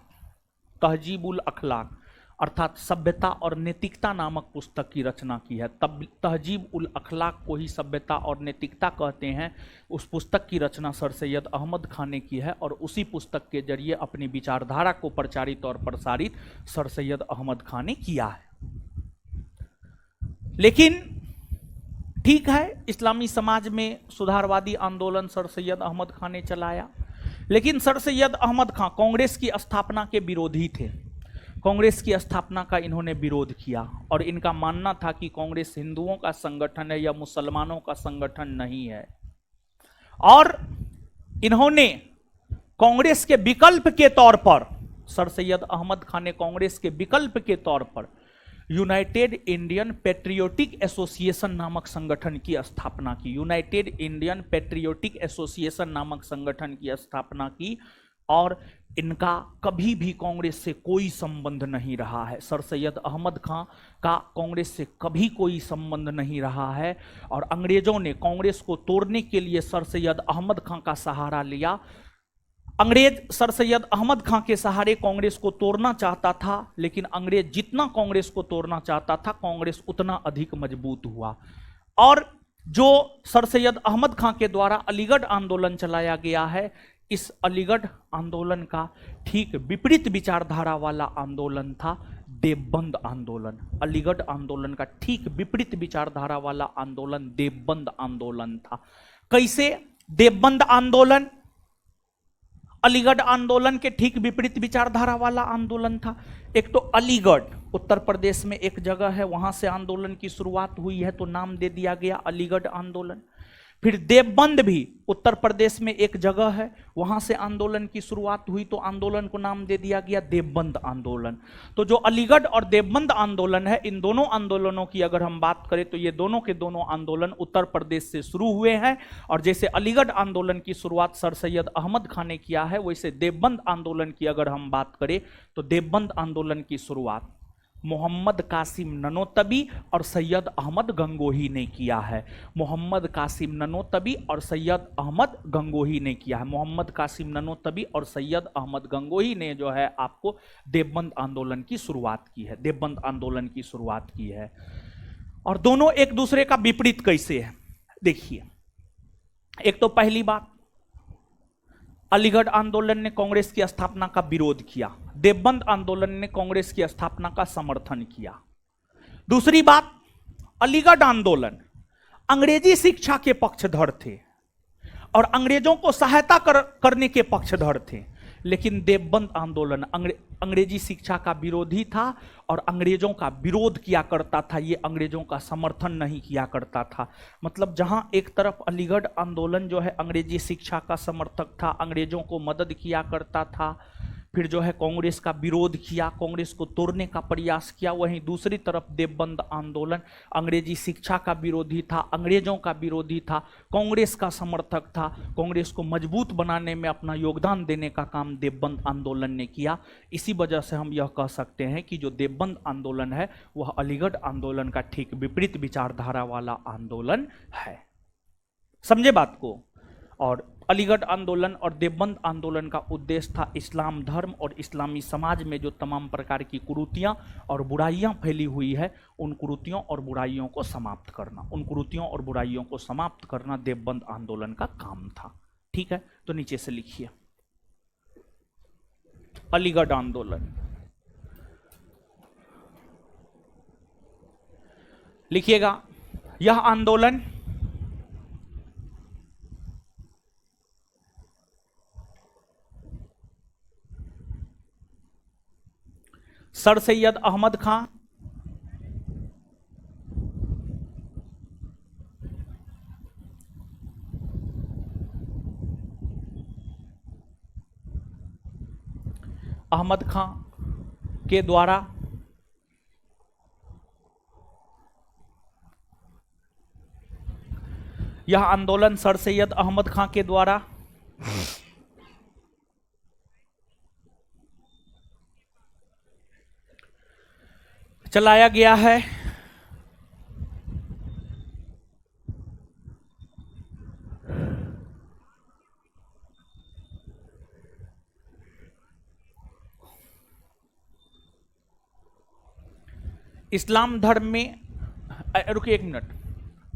अर्थात सभ्यता और नैतिकता नामक पुस्तक की रचना की है। तब तहजीब उल अखलाक को ही सभ्यता और नैतिकता कहते हैं। उस पुस्तक की रचना सर सैयद अहमद खां ने की है और उसी पुस्तक के जरिए अपनी विचारधारा को प्रचारित और प्रसारित सर सैयद अहमद खां ने किया है। लेकिन ठीक है, इस्लामी समाज में सुधारवादी आंदोलन सर सैयद अहमद खां ने चलाया, लेकिन सर सैयद अहमद खां कांग्रेस की स्थापना के विरोधी थे। कांग्रेस की स्थापना का इन्होंने विरोध किया और इनका मानना था कि कांग्रेस हिंदुओं का संगठन है या मुसलमानों का संगठन नहीं है। और इन्होंने कांग्रेस के विकल्प के तौर पर, सर सैयद अहमद खां ने कांग्रेस के विकल्प के तौर पर यूनाइटेड इंडियन पेट्रियोटिक एसोसिएशन नामक संगठन की स्थापना की। यूनाइटेड इंडियन पेट्रियोटिक एसोसिएशन नामक संगठन की स्थापना की और इनका कभी भी कांग्रेस से कोई संबंध नहीं रहा है। सर सैयद अहमद खां का कांग्रेस से कभी कोई संबंध नहीं रहा है और अंग्रेजों ने कांग्रेस को तोड़ने के लिए सर सैयद अहमद खां का सहारा लिया। अंग्रेज सर सैयद अहमद खां के सहारे कांग्रेस को तोड़ना चाहता था, लेकिन अंग्रेज जितना कांग्रेस को तोड़ना चाहता था कांग्रेस उतना अधिक मजबूत हुआ। और जो सर सैयद अहमद खां के द्वारा अलीगढ़ आंदोलन चलाया गया है, इस अलीगढ़ आंदोलन का ठीक विपरीत विचारधारा वाला आंदोलन था देवबंद आंदोलन। अलीगढ़ आंदोलन का ठीक विपरीत विचारधारा वाला आंदोलन देवबंद आंदोलन था। कैसे? देवबंद आंदोलन अलीगढ़ आंदोलन के ठीक विपरीत विचारधारा वाला आंदोलन था। एक तो अलीगढ़ उत्तर प्रदेश में एक जगह है, वहां से आंदोलन की शुरुआत हुई है तो नाम दे दिया गया अलीगढ़ आंदोलन। फिर देवबंद भी उत्तर प्रदेश में एक जगह है, वहां से आंदोलन की शुरुआत हुई तो आंदोलन को नाम दे दिया गया देवबंद आंदोलन। तो जो अलीगढ़ और देवबंद आंदोलन है, इन दोनों आंदोलनों की अगर हम बात करें तो ये दोनों के दोनों आंदोलन उत्तर प्रदेश से शुरू हुए हैं। और जैसे अलीगढ़ आंदोलन की शुरुआत सर सैयद अहमद खां ने किया है, वैसे देवबंद आंदोलन की अगर हम बात करें तो देवबंद आंदोलन की शुरुआत मोहम्मद कासिम ननोतबी और सैयद अहमद गंगोही ने किया है। मोहम्मद कासिम ननोतबी और सैयद अहमद गंगोही ने किया है। मोहम्मद कासिम ननोतबी और सैयद अहमद गंगोही ने जो है आपको देवबंद आंदोलन की शुरुआत की है, देवबंद आंदोलन की शुरुआत की है। और दोनों एक दूसरे का विपरीत कैसे है देखिए। एक तो पहली बात, अलीगढ़ आंदोलन ने कांग्रेस की स्थापना का विरोध किया, देवबंद आंदोलन ने कांग्रेस की स्थापना का समर्थन किया। दूसरी बात, अलीगढ़ आंदोलन अंग्रेजी शिक्षा के पक्षधर थे और अंग्रेजों को सहायता करने के पक्षधर थे, लेकिन देवबंद आंदोलन अंग्रेजी शिक्षा का विरोधी था और अंग्रेजों का विरोध किया करता था, ये अंग्रेजों का समर्थन नहीं किया करता था। मतलब जहां एक तरफ अलीगढ़ आंदोलन जो है अंग्रेजी शिक्षा का समर्थक था, अंग्रेजों को मदद किया करता था, फिर जो है कांग्रेस का विरोध किया, कांग्रेस को तोड़ने का प्रयास किया, वहीं दूसरी तरफ देवबंद आंदोलन अंग्रेजी शिक्षा का विरोधी था, अंग्रेजों का विरोधी था, कांग्रेस का समर्थक था, कांग्रेस को मजबूत बनाने में अपना योगदान देने का काम देवबंद आंदोलन ने किया। इसी वजह से हम यह कह सकते हैं कि जो देवबंद आंदोलन है वह अलीगढ़ आंदोलन का ठीक विपरीत विचारधारा वाला आंदोलन है। समझे बात को? और अलीगढ़ आंदोलन और देवबंद आंदोलन का उद्देश्य था इस्लाम धर्म और इस्लामी समाज में जो तमाम प्रकार की कुरीतियां और बुराइयां फैली हुई है, उन कुरीतियों और बुराइयों को समाप्त करना, उन कुरीतियों और बुराइयों को समाप्त करना देवबंद आंदोलन का काम था। ठीक है, तो नीचे से लिखिए अलीगढ़ आंदोलन, लिखिएगा यह आंदोलन सर सैयद अहमद खां अहमद खां के द्वारा यह आंदोलन सर सैयद अहमद खां के द्वारा चलाया गया है। इस्लाम धर्म में, रुकिए एक मिनट,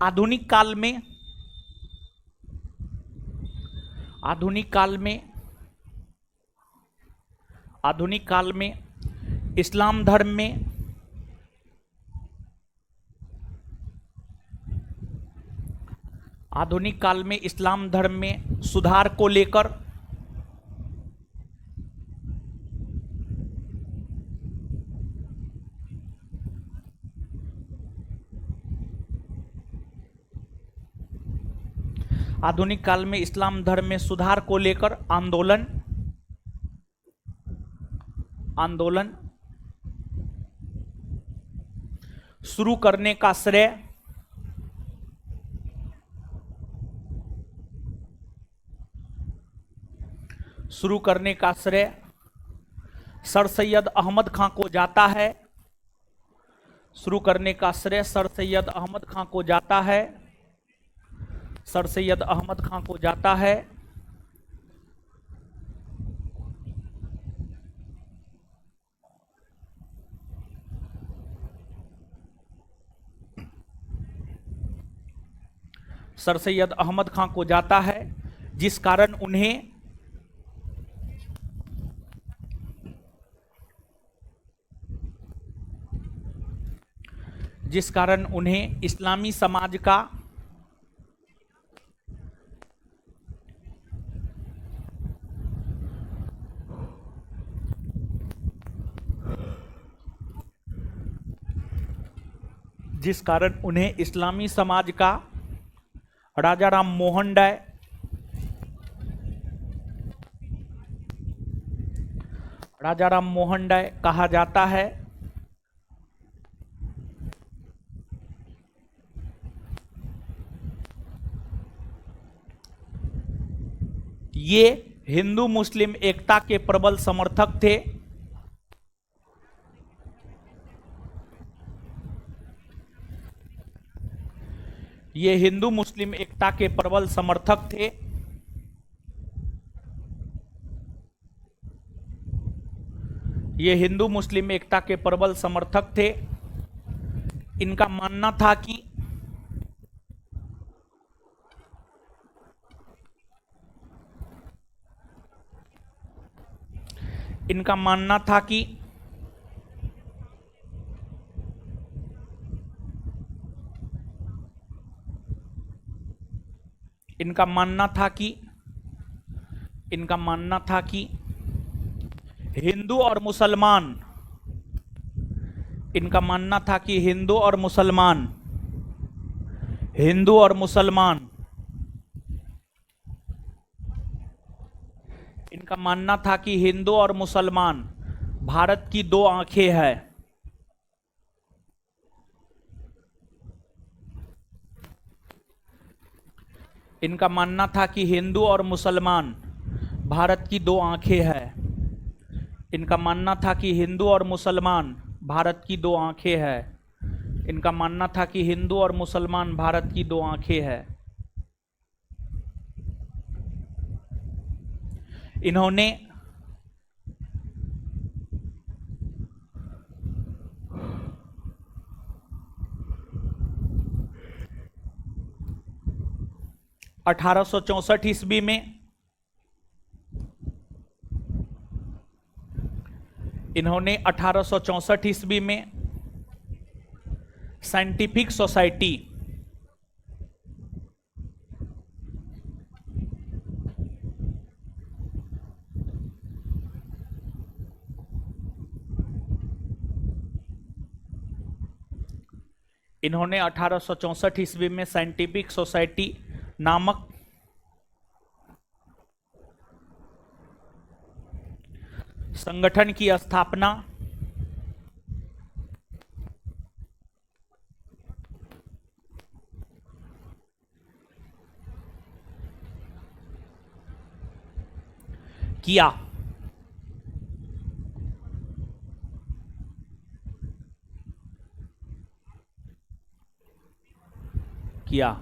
आधुनिक काल में इस्लाम धर्म में इस्लाम धर्म में सुधार को लेकर आधुनिक काल में इस्लाम धर्म में सुधार को लेकर आंदोलन शुरू करने का श्रेय सर सैयद अहमद खां को जाता है। शुरू करने का श्रेय सर सैयद अहमद खां को जाता है। सर सैयद अहमद खां को जाता है। सर सैयद अहमद खां को जाता है, जिस कारण उन्हें इस्लामी समाज का राजा राम मोहन डाय कहा जाता है। ये हिंदू मुस्लिम एकता के प्रबल समर्थक थे। ये हिंदू मुस्लिम एकता के प्रबल समर्थक थे। ये हिंदू मुस्लिम एकता के प्रबल समर्थक थे। इनका मानना था कि इनका मानना था कि हिंदू और मुसलमान इनका मानना था कि हिंदू और मुसलमान इनका मानना था कि हिंदू और मुसलमान भारत की दो आंखें हैं। इनका मानना था कि हिंदू और मुसलमान भारत की दो आंखें हैं। इनका मानना था कि हिंदू और मुसलमान भारत की दो आंखें हैं। इनका मानना था कि हिंदू और मुसलमान भारत की दो आंखें हैं। इन्होंने ईस्वी में इन्होंने 1864 ईस्वी में साइंटिफिक सोसाइटी नामक संगठन की स्थापना किया। किया।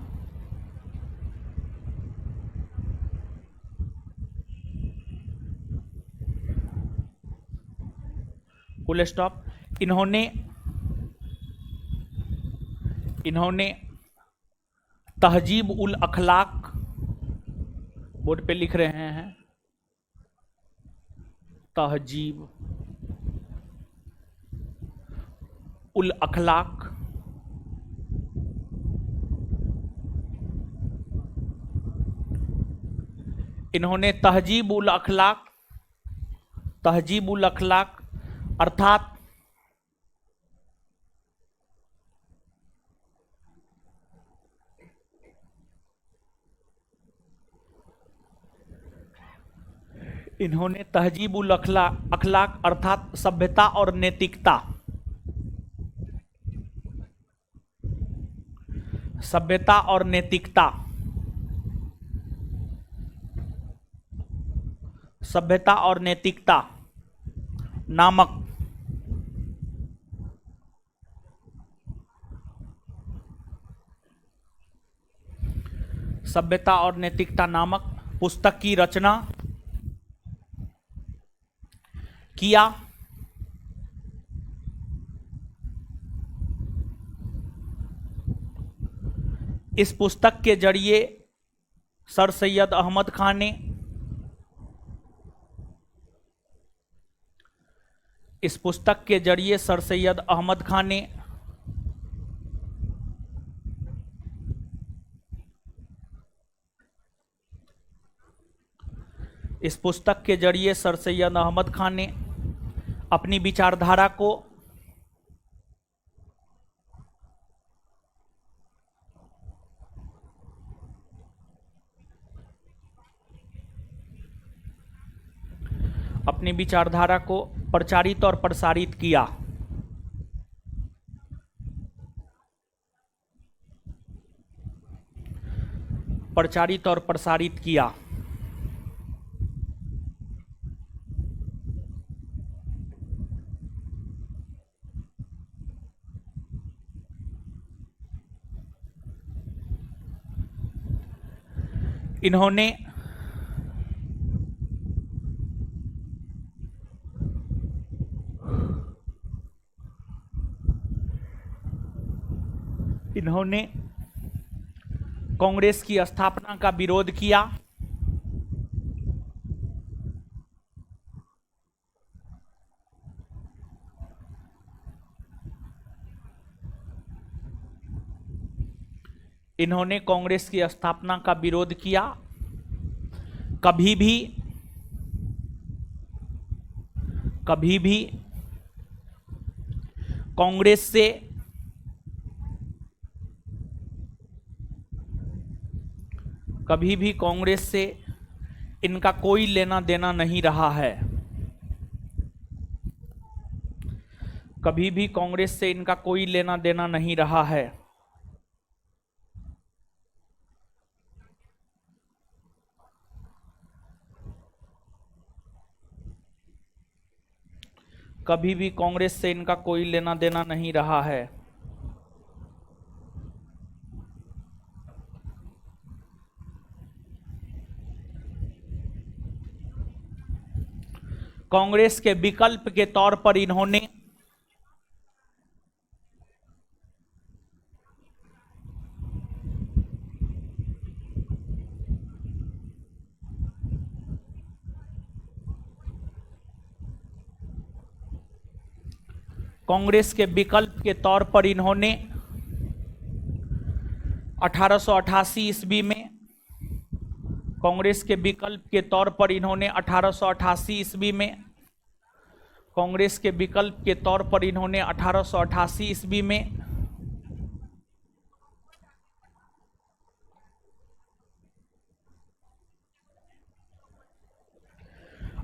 Full stop. इन्होंने तहजीब उल अखलाक, बोर्ड पे लिख रहे हैं, तहजीब उल अखलाक इन्होंने तहजीब उल अखलाक अर्थात इन्होंने तहजीब उल अखलाक अर्थात सभ्यता और नैतिकता, सभ्यता और नैतिकता, सभ्यता और नैतिकता नामक सभ्यता और नैतिकता नामक पुस्तक की रचना किया। इस पुस्तक के जरिए सर सैयद अहमद खान ने इस पुस्तक के जरिए सर सैयद अहमद खान ने इस पुस्तक के जरिए सर सैयद अहमद खान ने अपनी विचारधारा को प्रचारित और प्रसारित किया। प्रचारित और प्रसारित किया। इन्होंने कांग्रेस की स्थापना का विरोध किया। इन्होंने कांग्रेस की स्थापना का विरोध किया। कभी भी कांग्रेस से इनका कोई लेना देना नहीं रहा है। कभी भी कांग्रेस से इनका कोई लेना देना नहीं रहा है। कभी भी कांग्रेस से इनका कोई लेना देना नहीं रहा है। कांग्रेस के विकल्प के तौर पर इन्होंने कांग्रेस के विकल्प के तौर पर इन्होंने 1888 ईस्वी में कांग्रेस के विकल्प के तौर पर इन्होंने 1888 ईस्वी में कांग्रेस के विकल्प के तौर पर इन्होंने 1888 ईस्वी में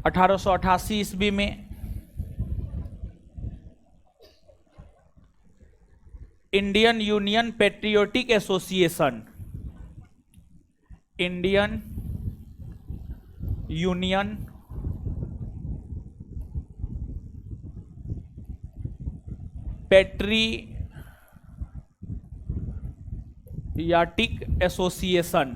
1888 ईस्वी में Indian union patriotic association, Indian union patriotic association,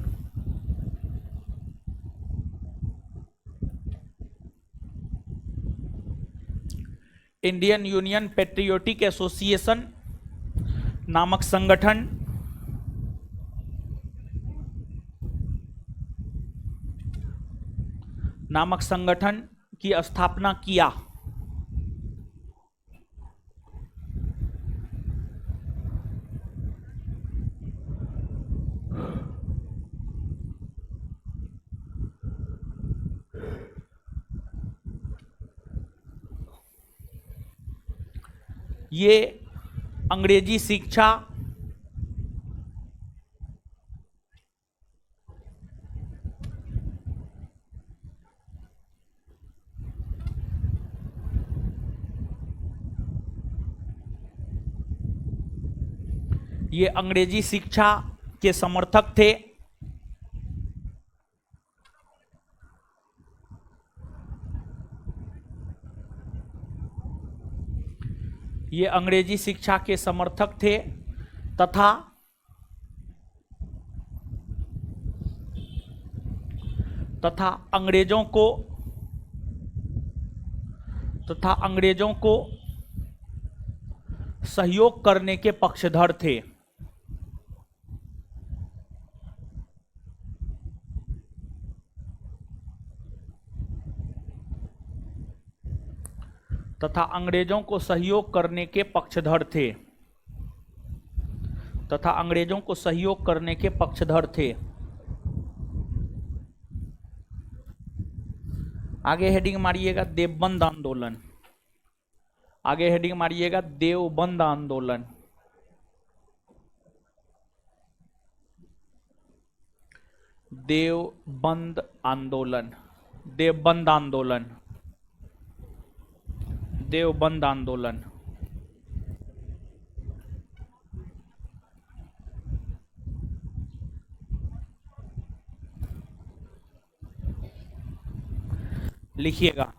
Indian union patriotic association नामक संगठन की स्थापना किया। ये अंग्रेजी शिक्षा के समर्थक थे। ये अंग्रेजी शिक्षा के समर्थक थे तथा अंग्रेजों को सहयोग करने के पक्षधर थे। तथा अंग्रेजों को सहयोग करने के पक्षधर थे। आगे हेडिंग मारिएगा देवबंद आंदोलन, आगे हेडिंग मारिएगा देवबंद आंदोलन। देवबंद आंदोलन, देवबंद आंदोलन, देवबंद आंदोलन। लिखिएगा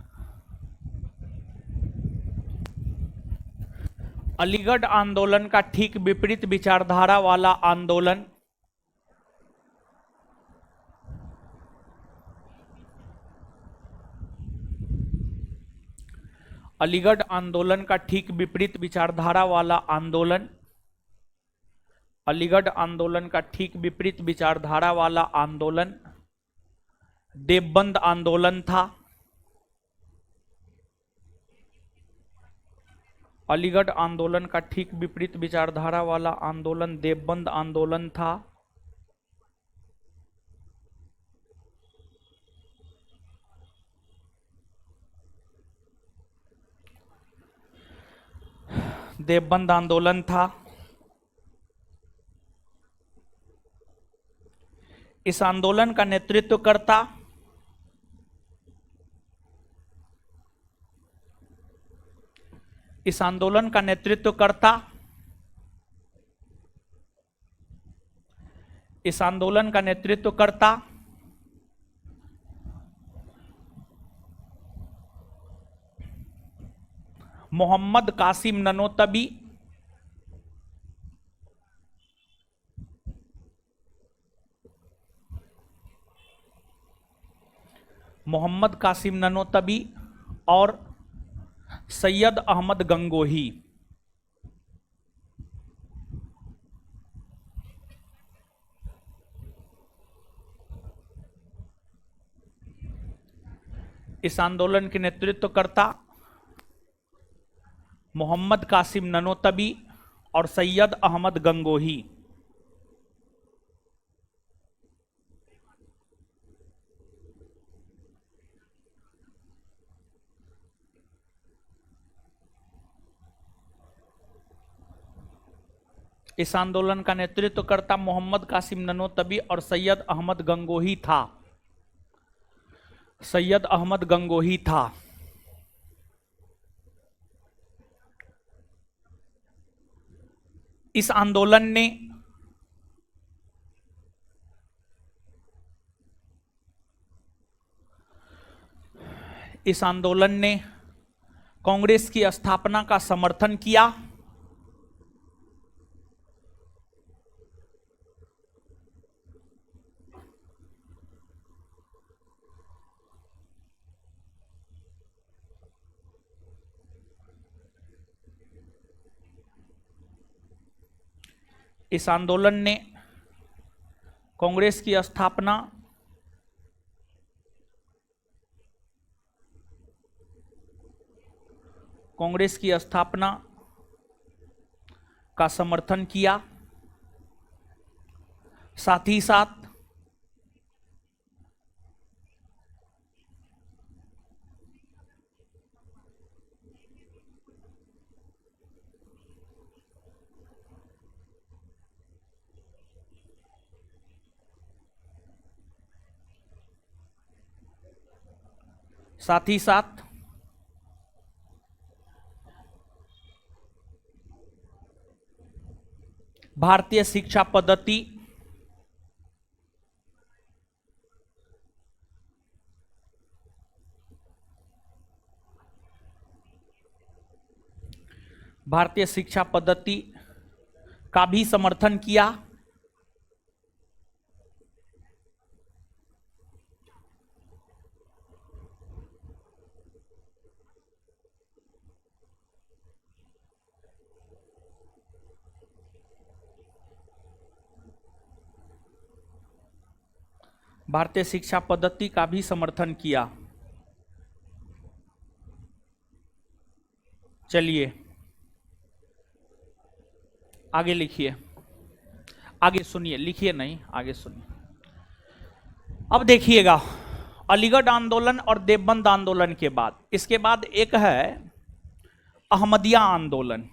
अलीगढ़ आंदोलन का ठीक विपरीत विचारधारा वाला आंदोलन अलीगढ़ आंदोलन का ठीक विपरीत विचारधारा वाला आंदोलन अलीगढ़ आंदोलन का ठीक विपरीत विचारधारा वाला आंदोलन देवबंद आंदोलन था। अलीगढ़ आंदोलन का ठीक विपरीत विचारधारा वाला आंदोलन देवबंद आंदोलन था। देवबंद आंदोलन था। इस आंदोलन का नेतृत्वकर्ता इस आंदोलन का नेतृत्वकर्ता इस आंदोलन का नेतृत्वकर्ता मोहम्मद कासिम ननोतबी मोहम्मद कासिम ननोतबी और सैयद अहमद गंगोही। इस आंदोलन के नेतृत्वकर्ता मोहम्मद कासिम ननोतबी और सैयद अहमद गंगोही। इस आंदोलन का नेतृत्वकर्ता मोहम्मद कासिम ननोतबी और सैयद अहमद गंगोही था। सैयद अहमद गंगोही था। इस आंदोलन ने कांग्रेस की स्थापना का समर्थन किया। इस आंदोलन ने कांग्रेस की स्थापना का समर्थन किया। साथ ही साथ भारतीय शिक्षा पद्धति का भी समर्थन किया। भारतीय शिक्षा पद्धति का भी समर्थन किया। चलिए आगे लिखिए, आगे सुनिए, लिखिए नहीं, आगे सुनिए। अब देखिएगा, अलीगढ़ आंदोलन और देवबंद आंदोलन के बाद, इसके बाद एक है अहमदिया आंदोलन।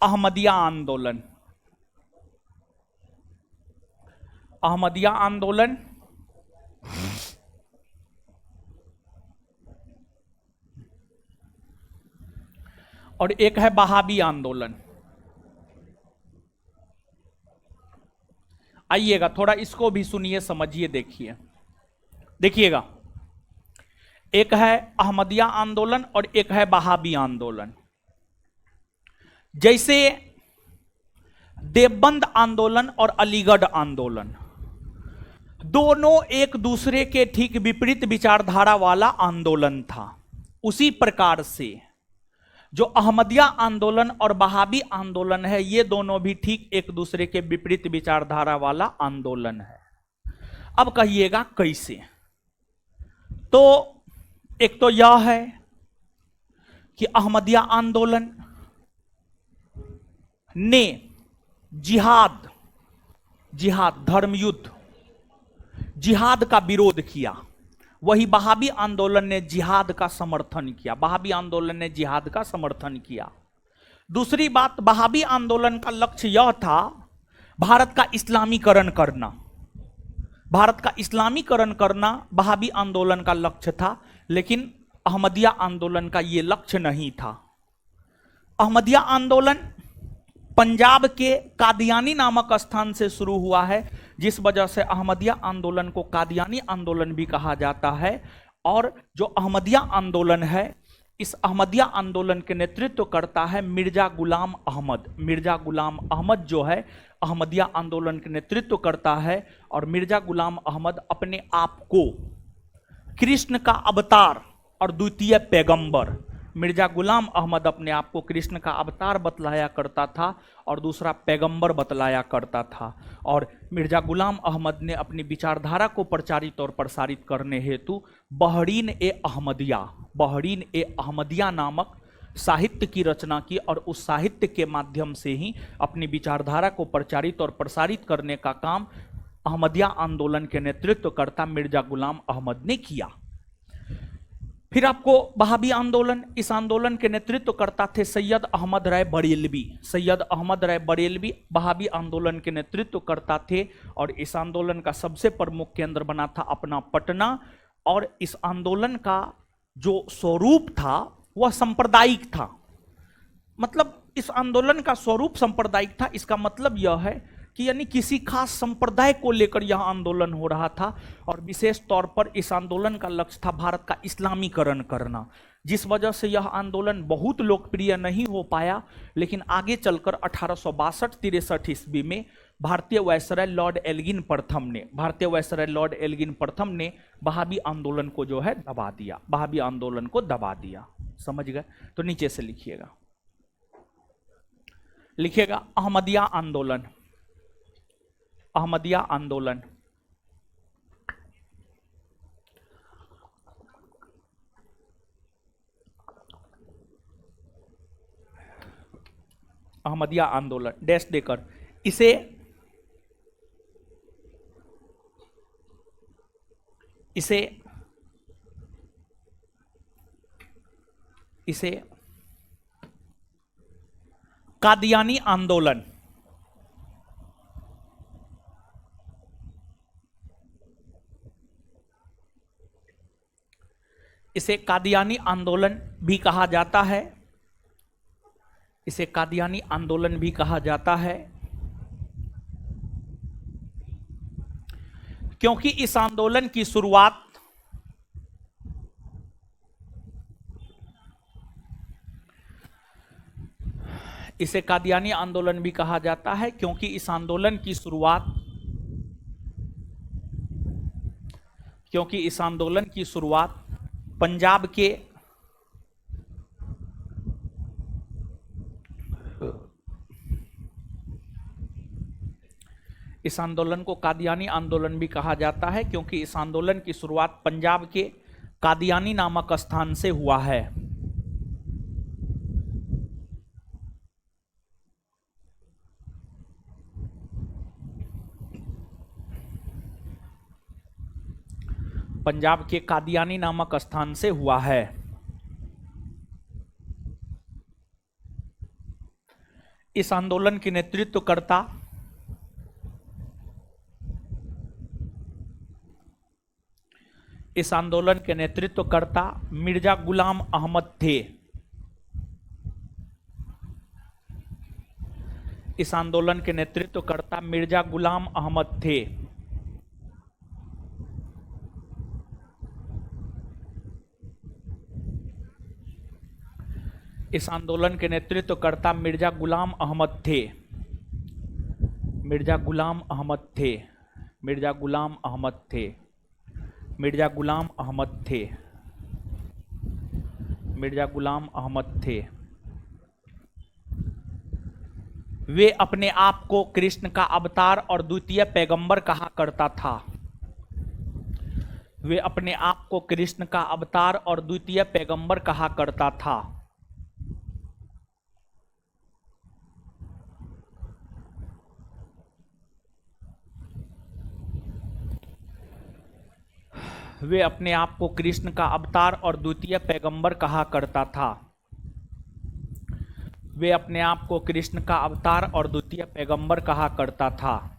अहमदिया आंदोलन और एक है वहाबी आंदोलन। आइएगा थोड़ा इसको भी सुनिए, समझिए, देखिएगा, एक है अहमदिया आंदोलन और एक है वहाबी आंदोलन। जैसे देवबंद आंदोलन और अलीगढ़ आंदोलन दोनों एक दूसरे के ठीक विपरीत विचारधारा वाला आंदोलन था, उसी प्रकार से जो अहमदिया आंदोलन और वहाबी आंदोलन है, ये दोनों भी ठीक एक दूसरे के विपरीत विचारधारा वाला आंदोलन है। अब कहिएगा कैसे? तो एक तो यह है कि अहमदिया आंदोलन ने जिहाद धर्मयुद्ध, जिहाद का विरोध किया। वही वहाबी आंदोलन ने जिहाद का समर्थन किया। वहाबी आंदोलन ने जिहाद का समर्थन किया। दूसरी बात, वहाबी आंदोलन का लक्ष्य यह था भारत का इस्लामीकरण करना। भारत का इस्लामीकरण करना वहाबी आंदोलन का लक्ष्य था, लेकिन अहमदिया आंदोलन का यह लक्ष्य नहीं था। अहमदिया आंदोलन पंजाब के कादियानी नामक स्थान से शुरू हुआ है, जिस वजह से अहमदिया आंदोलन को कादियानी आंदोलन भी कहा जाता है। और जो अहमदिया आंदोलन है, इस अहमदिया आंदोलन के नेतृत्व करता है मिर्जा गुलाम अहमद। मिर्जा गुलाम अहमद जो है अहमदिया आंदोलन के नेतृत्व करता है, और मिर्जा गुलाम अहमद अपने आप को कृष्ण का अवतार और द्वितीय पैगंबर, मिर्जा गुलाम अहमद अपने आप को कृष्ण का अवतार बतलाया करता था और दूसरा पैगंबर बतलाया करता था। और मिर्जा गुलाम अहमद ने अपनी विचारधारा को प्रचारित और प्रसारित करने हेतु बहरीन ए अहमदिया नामक साहित्य की रचना की, और उस साहित्य के माध्यम से ही अपनी विचारधारा को प्रचारित और प्रसारित करने का काम अहमदिया आंदोलन के नेतृत्वकर्ता मिर्जा गुलाम अहमद ने किया। फिर आपको वहाबी आंदोलन, इस आंदोलन के नेतृत्व करता थे सैयद अहमद राय बरेलवी। सैयद अहमद राय बरेलवी वहाबी आंदोलन के नेतृत्व करता थे, और इस आंदोलन का सबसे प्रमुख केंद्र बना था अपना पटना। और इस आंदोलन का जो स्वरूप था वह सांप्रदायिक था, मतलब इस आंदोलन का स्वरूप सांप्रदायिक था। इसका मतलब यह है कि यानी किसी खास संप्रदाय को लेकर यह आंदोलन हो रहा था, और विशेष तौर पर इस आंदोलन का लक्ष्य था भारत का इस्लामीकरण करना, जिस वजह से यह आंदोलन बहुत लोकप्रिय नहीं हो पाया। लेकिन आगे चलकर 1862-63 ईस्वी में भारतीय वायसराय लॉर्ड एल्गिन प्रथम ने वहाबी आंदोलन को जो है दबा दिया, वहाबी आंदोलन को दबा दिया। समझ गए? तो नीचे से लिखिएगा अहमदिया आंदोलन। अहमदिया आंदोलन अहमदिया आंदोलन डैश देकर इसे इसे इसे कादियानी आंदोलन, इसे कादियानी आंदोलन भी कहा जाता है। इसे कादियानी आंदोलन भी कहा जाता है क्योंकि इस आंदोलन की शुरुआत इसे कादियानी आंदोलन भी कहा जाता है क्योंकि इस आंदोलन की शुरुआत पंजाब के इस आंदोलन को कादियानी आंदोलन भी कहा जाता है क्योंकि इस आंदोलन की शुरुआत पंजाब के कादियानी नामक स्थान से हुआ है। पंजाब के कादियानी नामक स्थान से हुआ है। इस आंदोलन के नेतृत्वकर्ता मिर्जा गुलाम अहमद थे। इस आंदोलन के नेतृत्वकर्ता मिर्जा गुलाम अहमद थे। इस आंदोलन के नेतृत्वकर्ता मिर्जा गुलाम अहमद थे। मिर्जा गुलाम अहमद थे। मिर्जा गुलाम अहमद थे। मिर्जा गुलाम अहमद थे। मिर्जा गुलाम अहमद थे। वे अपने आप को कृष्ण का अवतार और द्वितीय पैगंबर कहा करता था। वे अपने आप को कृष्ण का अवतार और द्वितीय पैगंबर कहा करता था। वे अपने आप को कृष्ण का अवतार और द्वितीय पैगंबर कहा करता था। वे अपने आप को कृष्ण का अवतार और द्वितीय पैगंबर कहा करता था।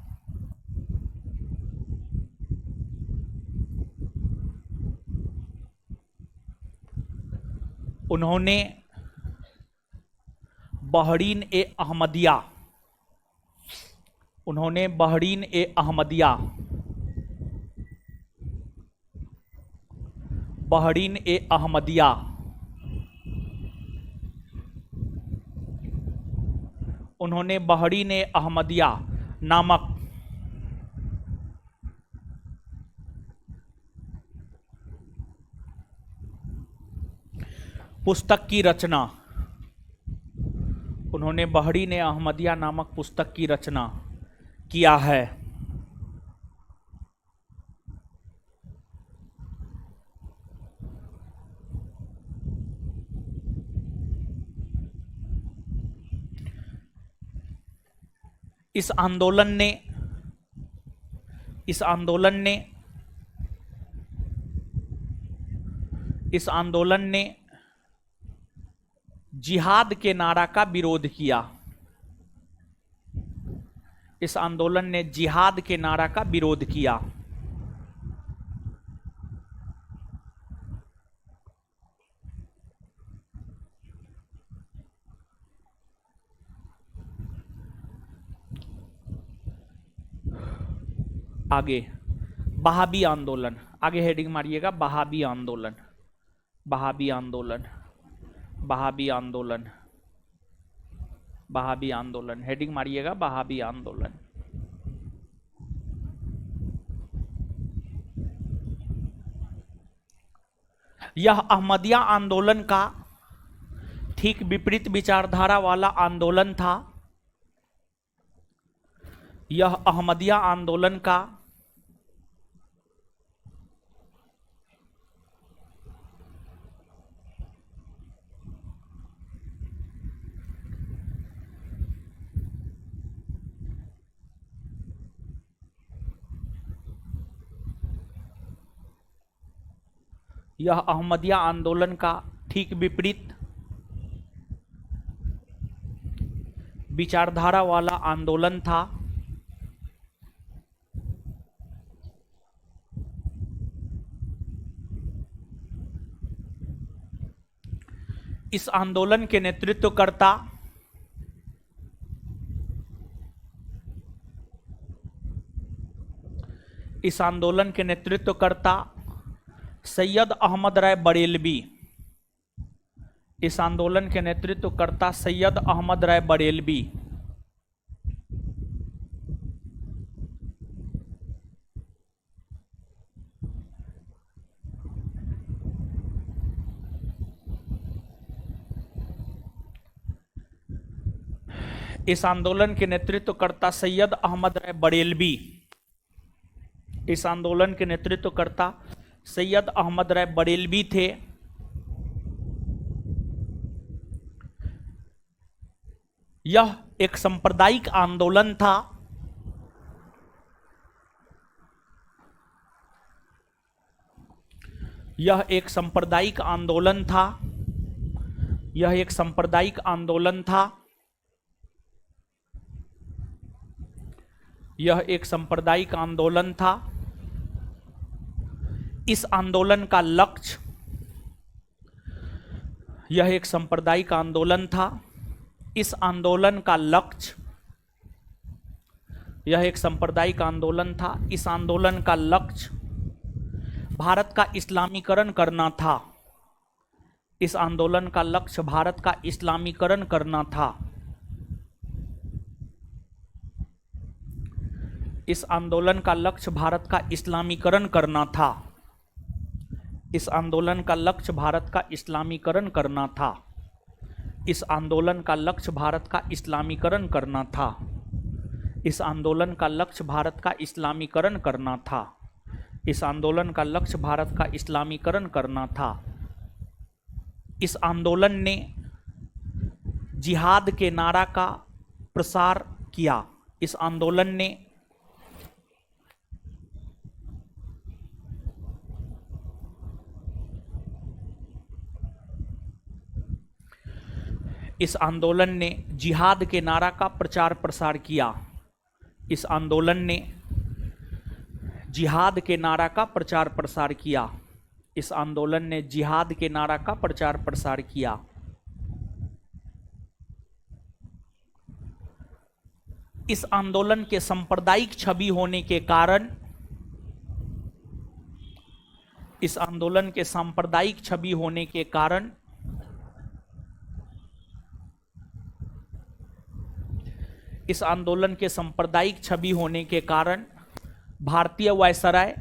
उन्होंने बहरीन ए अहमदिया नामक पुस्तक की रचना उन्होंने बहरीन ए अहमदिया नामक पुस्तक की रचना किया है। इस आंदोलन ने जिहाद के नारा का विरोध किया। इस आंदोलन ने जिहाद के नारा का विरोध किया। आगे बहाबी आंदोलन, आगे हेडिंग मारिएगा बहाबी आंदोलन, बहाबी आंदोलन, बहाबी आंदोलन, बहाबी आंदोलन, हेडिंग मारिएगा बहाबी आंदोलन। यह अहमदिया आंदोलन का ठीक विपरीत विचारधारा वाला आंदोलन था। यह अहमदिया आंदोलन का यह अहमदिया आंदोलन का ठीक विपरीत विचारधारा वाला आंदोलन था। इस आंदोलन के नेतृत्वकर्ता इस आंदोलन के नेतृत्वकर्ता सैयद अहमद राय बरेलवी, इस आंदोलन के नेतृत्वकर्ता सैयद अहमद राय बरेलवी। इस आंदोलन के नेतृत्वकर्ता सैयद अहमद राय बरेलवी, इस आंदोलन के नेतृत्वकर्ता सैयद अहमद राय बरेलवी थे। यह एक सांप्रदायिक आंदोलन था। यह एक सांप्रदायिक आंदोलन था। यह एक सांप्रदायिक आंदोलन था। यह एक सांप्रदायिक आंदोलन था। इस आंदोलन का लक्ष्य, यह एक सांप्रदायिक आंदोलन था। इस आंदोलन का लक्ष्य, यह एक सांप्रदायिक आंदोलन था। इस आंदोलन का लक्ष्य भारत का इस्लामीकरण करना था। इस आंदोलन का लक्ष्य भारत का इस्लामीकरण करना था। इस आंदोलन का लक्ष्य भारत का इस्लामीकरण करना था। इस आंदोलन का लक्ष्य भारत का इस्लामीकरण करना था। इस आंदोलन का लक्ष्य भारत का इस्लामीकरण करना था। इस आंदोलन का लक्ष्य भारत का इस्लामीकरण करना था। इस आंदोलन का लक्ष्य भारत का इस्लामीकरण करना था। इस आंदोलन ने जिहाद के नारा का प्रसार किया। इस आंदोलन ने इस आंदोलन ने जिहाद के नारा का प्रचार प्रसार किया। इस आंदोलन ने जिहाद के नारा का प्रचार प्रसार किया। इस आंदोलन ने जिहाद के नारा का प्रचार प्रसार किया। इस आंदोलन के सांप्रदायिक छवि होने के कारण, इस आंदोलन के सांप्रदायिक छवि होने के कारण इस आंदोलन के सांप्रदायिक छवि होने के कारण भारतीय वायसराय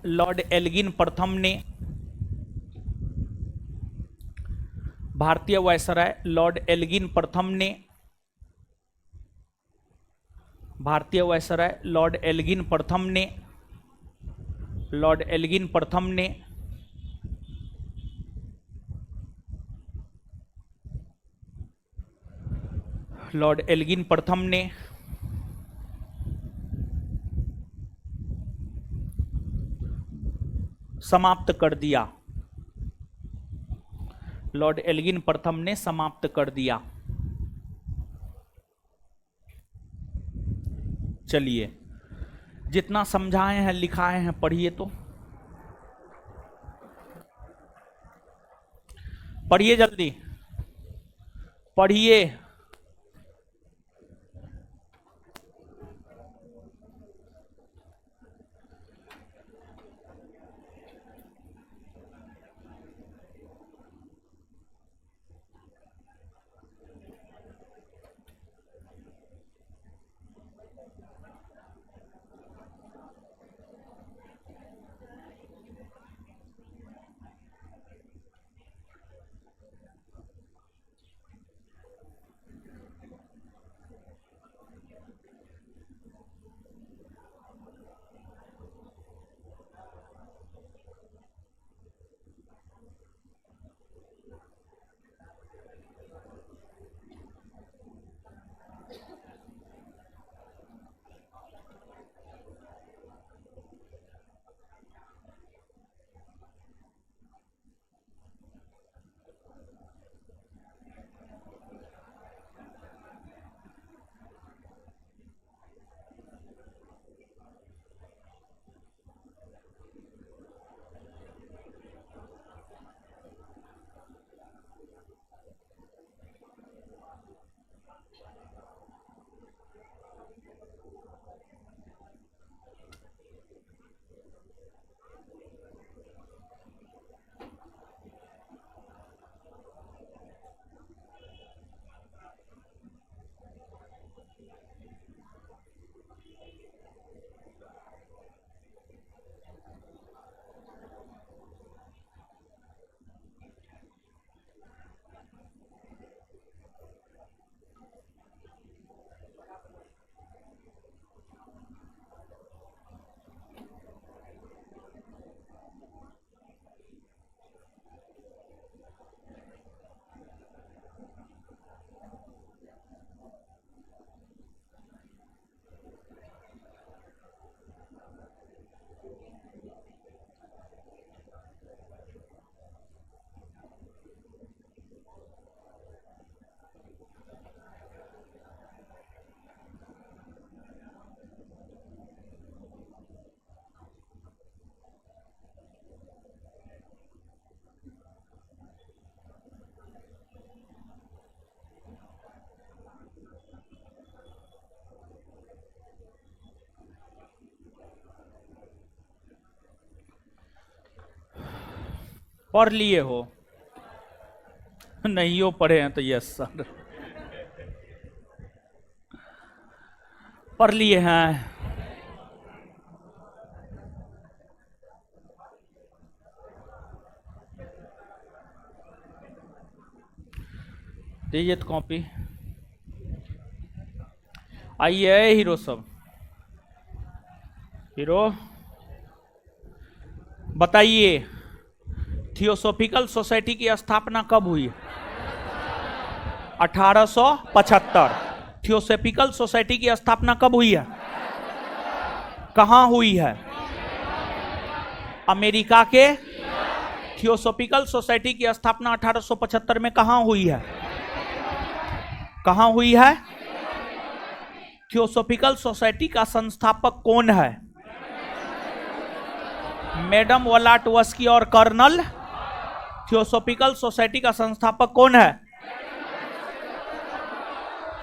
लॉर्ड एल्गिन प्रथम ने भारतीय वायसराय लॉर्ड एल्गिन प्रथम ने भारतीय वायसराय लॉर्ड एल्गिन प्रथम ने लॉर्ड एल्गिन प्रथम ने लॉर्ड एल्गिन प्रथम ने समाप्त कर दिया। लॉर्ड एल्गिन प्रथम ने समाप्त कर दिया। चलिए, जितना समझाए हैं लिखाए हैं पढ़िए, तो पढ़िए जल्दी। पढ़िए। पढ़ लिए हो? नहीं हो पढ़े हैं तो यस सर, पढ़ लिए हैं। दीजिए तो कॉपी। आइए हीरो सब, हीरो बताइए थियोसॉफिकल सोसाइटी की स्थापना कब हुई? 1875। थियोसॉफिकल सोसाइटी की स्थापना कब हुई है? कहां हुई है? अमेरिका के। थियोसॉफिकल सोसाइटी की स्थापना 1875 में कहां हुई है? कहां हुई है? थियोसॉफिकल सोसाइटी का संस्थापक कौन है? मैडम वलाटवस्की और कर्नल। थियोसॉफिकल सोसाइटी का संस्थापक कौन है?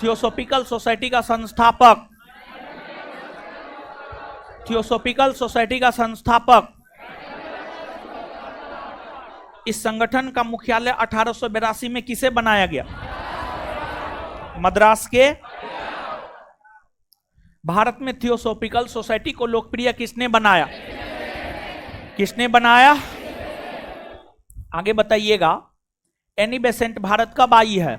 थियोसॉफिकल सोसाइटी का संस्थापक, थियोसॉफिकल सोसाइटी का संस्थापक। इस संगठन का मुख्यालय 1882 में किसे बनाया गया? मद्रास के। भारत में थियोसॉफिकल सोसाइटी को लोकप्रिय किसने बनाया? किसने बनाया? आगे बताइएगा। एनी बेसेंट भारत कब आई है?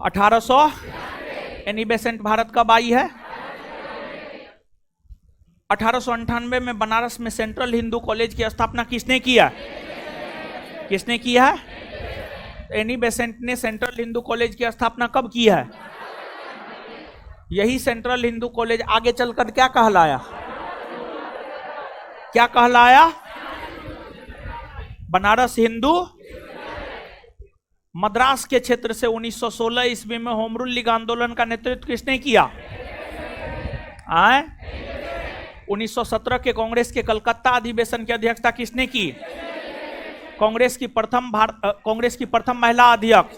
1800। एनी बेसेंट भारत कब आई है? 1898 में बनारस में सेंट्रल हिंदू कॉलेज की स्थापना किसने किया? किसने किया है? एनी बेसेंट ने सेंट्रल हिंदू कॉलेज की स्थापना कब की है? यही सेंट्रल हिंदू कॉलेज आगे चलकर क्या कहलाया? क्या कहलाया? बनारस हिंदू। मद्रास के क्षेत्र से 1916 ईस्वी में होम रूल लीग आंदोलन का नेतृत्व किसने किया? 1917 के कांग्रेस के कलकत्ता अधिवेशन की अध्यक्षता किसने की? कांग्रेस की प्रथम महिला अध्यक्ष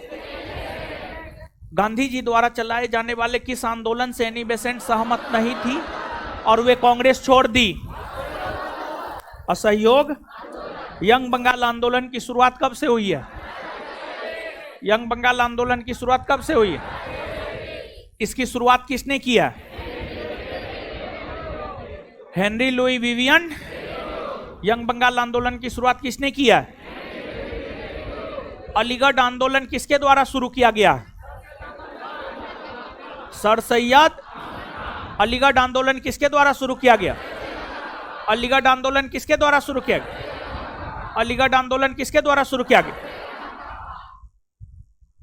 गांधी जी द्वारा चलाए जाने वाले किस आंदोलन से एनी बेसेंट सहमत नहीं थी और वे कांग्रेस छोड़ दी? असहयोग। यंग बंगाल आंदोलन की शुरुआत कब से हुई है? यंग बंगाल आंदोलन की शुरुआत कब से हुई है? इसकी शुरुआत किसने किया? Henry Louis Vivian. Young Bengal आंदोलन की शुरुआत किसने किया? अलीगढ़ आंदोलन किसके द्वारा शुरू किया गया? सर सैयद। अलीगढ़ आंदोलन किसके द्वारा शुरू किया गया? अलीगढ़ आंदोलन किसके द्वारा शुरू किया गया? अलीगढ़ आंदोलन किसके द्वारा शुरू किया गया?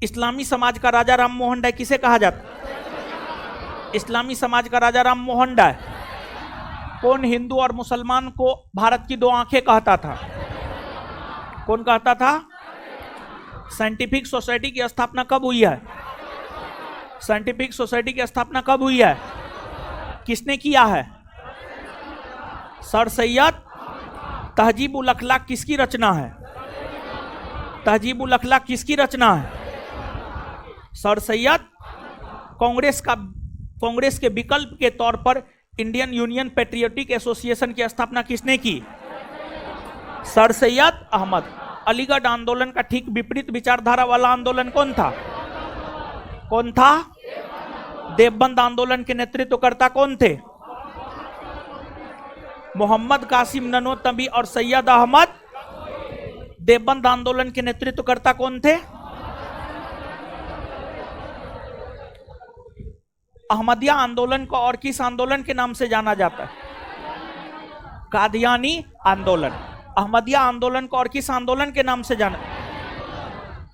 इस्लामी समाज का राजा राम मोहन राय किसे कहा जाता? इस्लामी समाज का राजा राम मोहन राय। कौन हिंदू और मुसलमान को भारत की दो आंखें कहता था? कौन कहता था? साइंटिफिक सोसाइटी की स्थापना कब हुई है? साइंटिफिक सोसाइटी की स्थापना कब हुई है? किसने किया है? सर सैयद। तहजीब उल अखलाक किसकी रचना है? तहजीब उल अखलाक किसकी रचना है? सर सैयद। कांग्रेस के विकल्प के तौर पर इंडियन यूनियन पेट्रियोटिक एसोसिएशन की स्थापना किसने की? सर सैयद अहमद। अलीगढ़ आंदोलन का ठीक विपरीत विचारधारा वाला आंदोलन कौन था? कौन था? देवबंद आंदोलन के नेतृत्वकर्ता कौन थे? मोहम्मद कासिम ननोतबी और सैयद अहमद। देवबंद आंदोलन के नेतृत्वकर्ता कौन थे? अहमदिया आंदोलन को और किस आंदोलन के नाम से जाना जाता है? कादियानी आंदोलन। अहमदिया आंदोलन को और किस आंदोलन के नाम से जाना?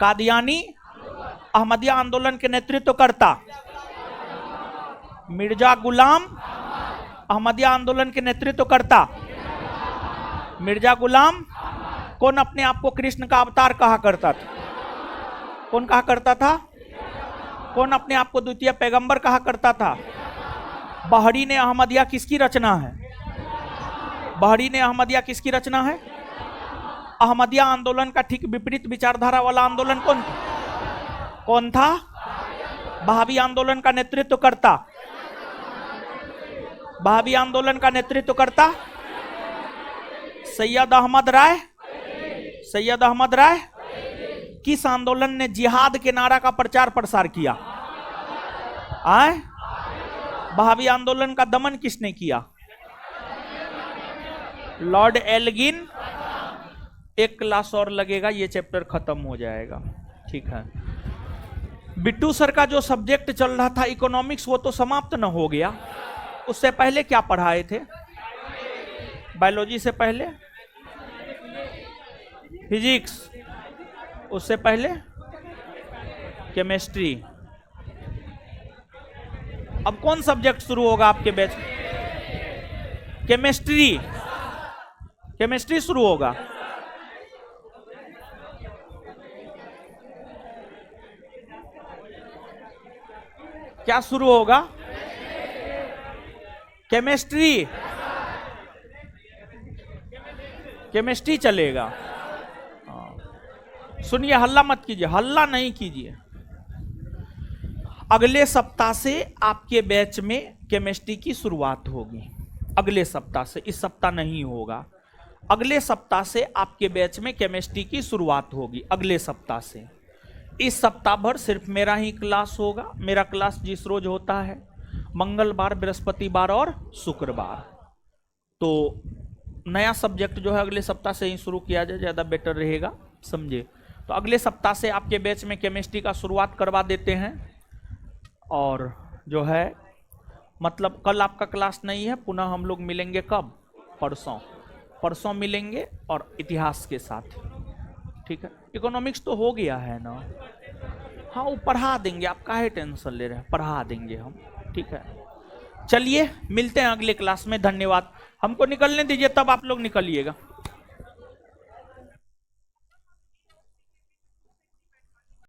कादियानी। अहमदिया आंदोलन के नेतृत्वकर्ता मिर्जा गुलाम। अहमदिया आंदोलन के नेतृत्वकर्ता मिर्जा गुलाम। कौन अपने आप को कृष्ण का अवतार कहा करता था? कौन कहा करता था? कौन अपने आप को द्वितीय पैगंबर कहा करता था? बहरी ने अहमदिया किसकी रचना है? बहरी ने अहमदिया किसकी रचना है? अहमदिया आंदोलन का ठीक विपरीत विचारधारा वाला आंदोलन कौन था? कौन था? बहावी आंदोलन का नेतृत्वकर्ता। बहावी आंदोलन का नेतृत्वकर्ता सैयद अहमद राय। सैयद अहमद राय। किस आंदोलन ने जिहाद के नारा का प्रचार प्रसार किया? आए? बहावी आंदोलन का दमन किसने किया? Lord Elgin. एक क्लास और लगेगा, ये चैप्टर खत्म हो जाएगा। ठीक है। बिट्टू सर का जो सब्जेक्ट चल रहा था इकोनॉमिक्स, वो तो समाप्त न हो गया। उससे पहले क्या पढ़ाए थे? बायोलॉजी से पहले फिजिक्स, उससे पहले केमिस्ट्री। अब कौन सब्जेक्ट शुरू होगा आपके बैच? केमिस्ट्री। केमिस्ट्री शुरू होगा। क्या शुरू होगा? केमिस्ट्री। केमिस्ट्री चलेगा। सुनिए, हल्ला मत कीजिए, हल्ला नहीं कीजिए। अगले सप्ताह से आपके बैच में केमिस्ट्री की शुरुआत होगी। अगले सप्ताह से, इस सप्ताह नहीं होगा। अगले सप्ताह से आपके बैच में केमिस्ट्री की शुरुआत होगी। अगले सप्ताह से। इस सप्ताह भर सिर्फ मेरा ही क्लास होगा। मेरा क्लास जिस रोज होता है मंगलवार, बृहस्पतिवार और शुक्रवार। तो नया सब्जेक्ट जो है अगले सप्ताह से ही शुरू किया जाए, ज़्यादा बेटर रहेगा, समझे। तो अगले सप्ताह से आपके बैच में केमिस्ट्री का शुरुआत करवा देते हैं। और जो है मतलब कल आपका क्लास नहीं है, पुनः हम लोग मिलेंगे कब? परसों। परसों मिलेंगे और इतिहास के साथ। ठीक है। इकोनॉमिक्स तो हो गया है ना? हाँ, वो पढ़ा देंगे, आप काहे टेंशन ले रहे हैं, पढ़ा देंगे हम। ठीक है, चलिए मिलते हैं अगले क्लास में। धन्यवाद। हमको निकलने दीजिए, तब आप लोग निकलिएगा।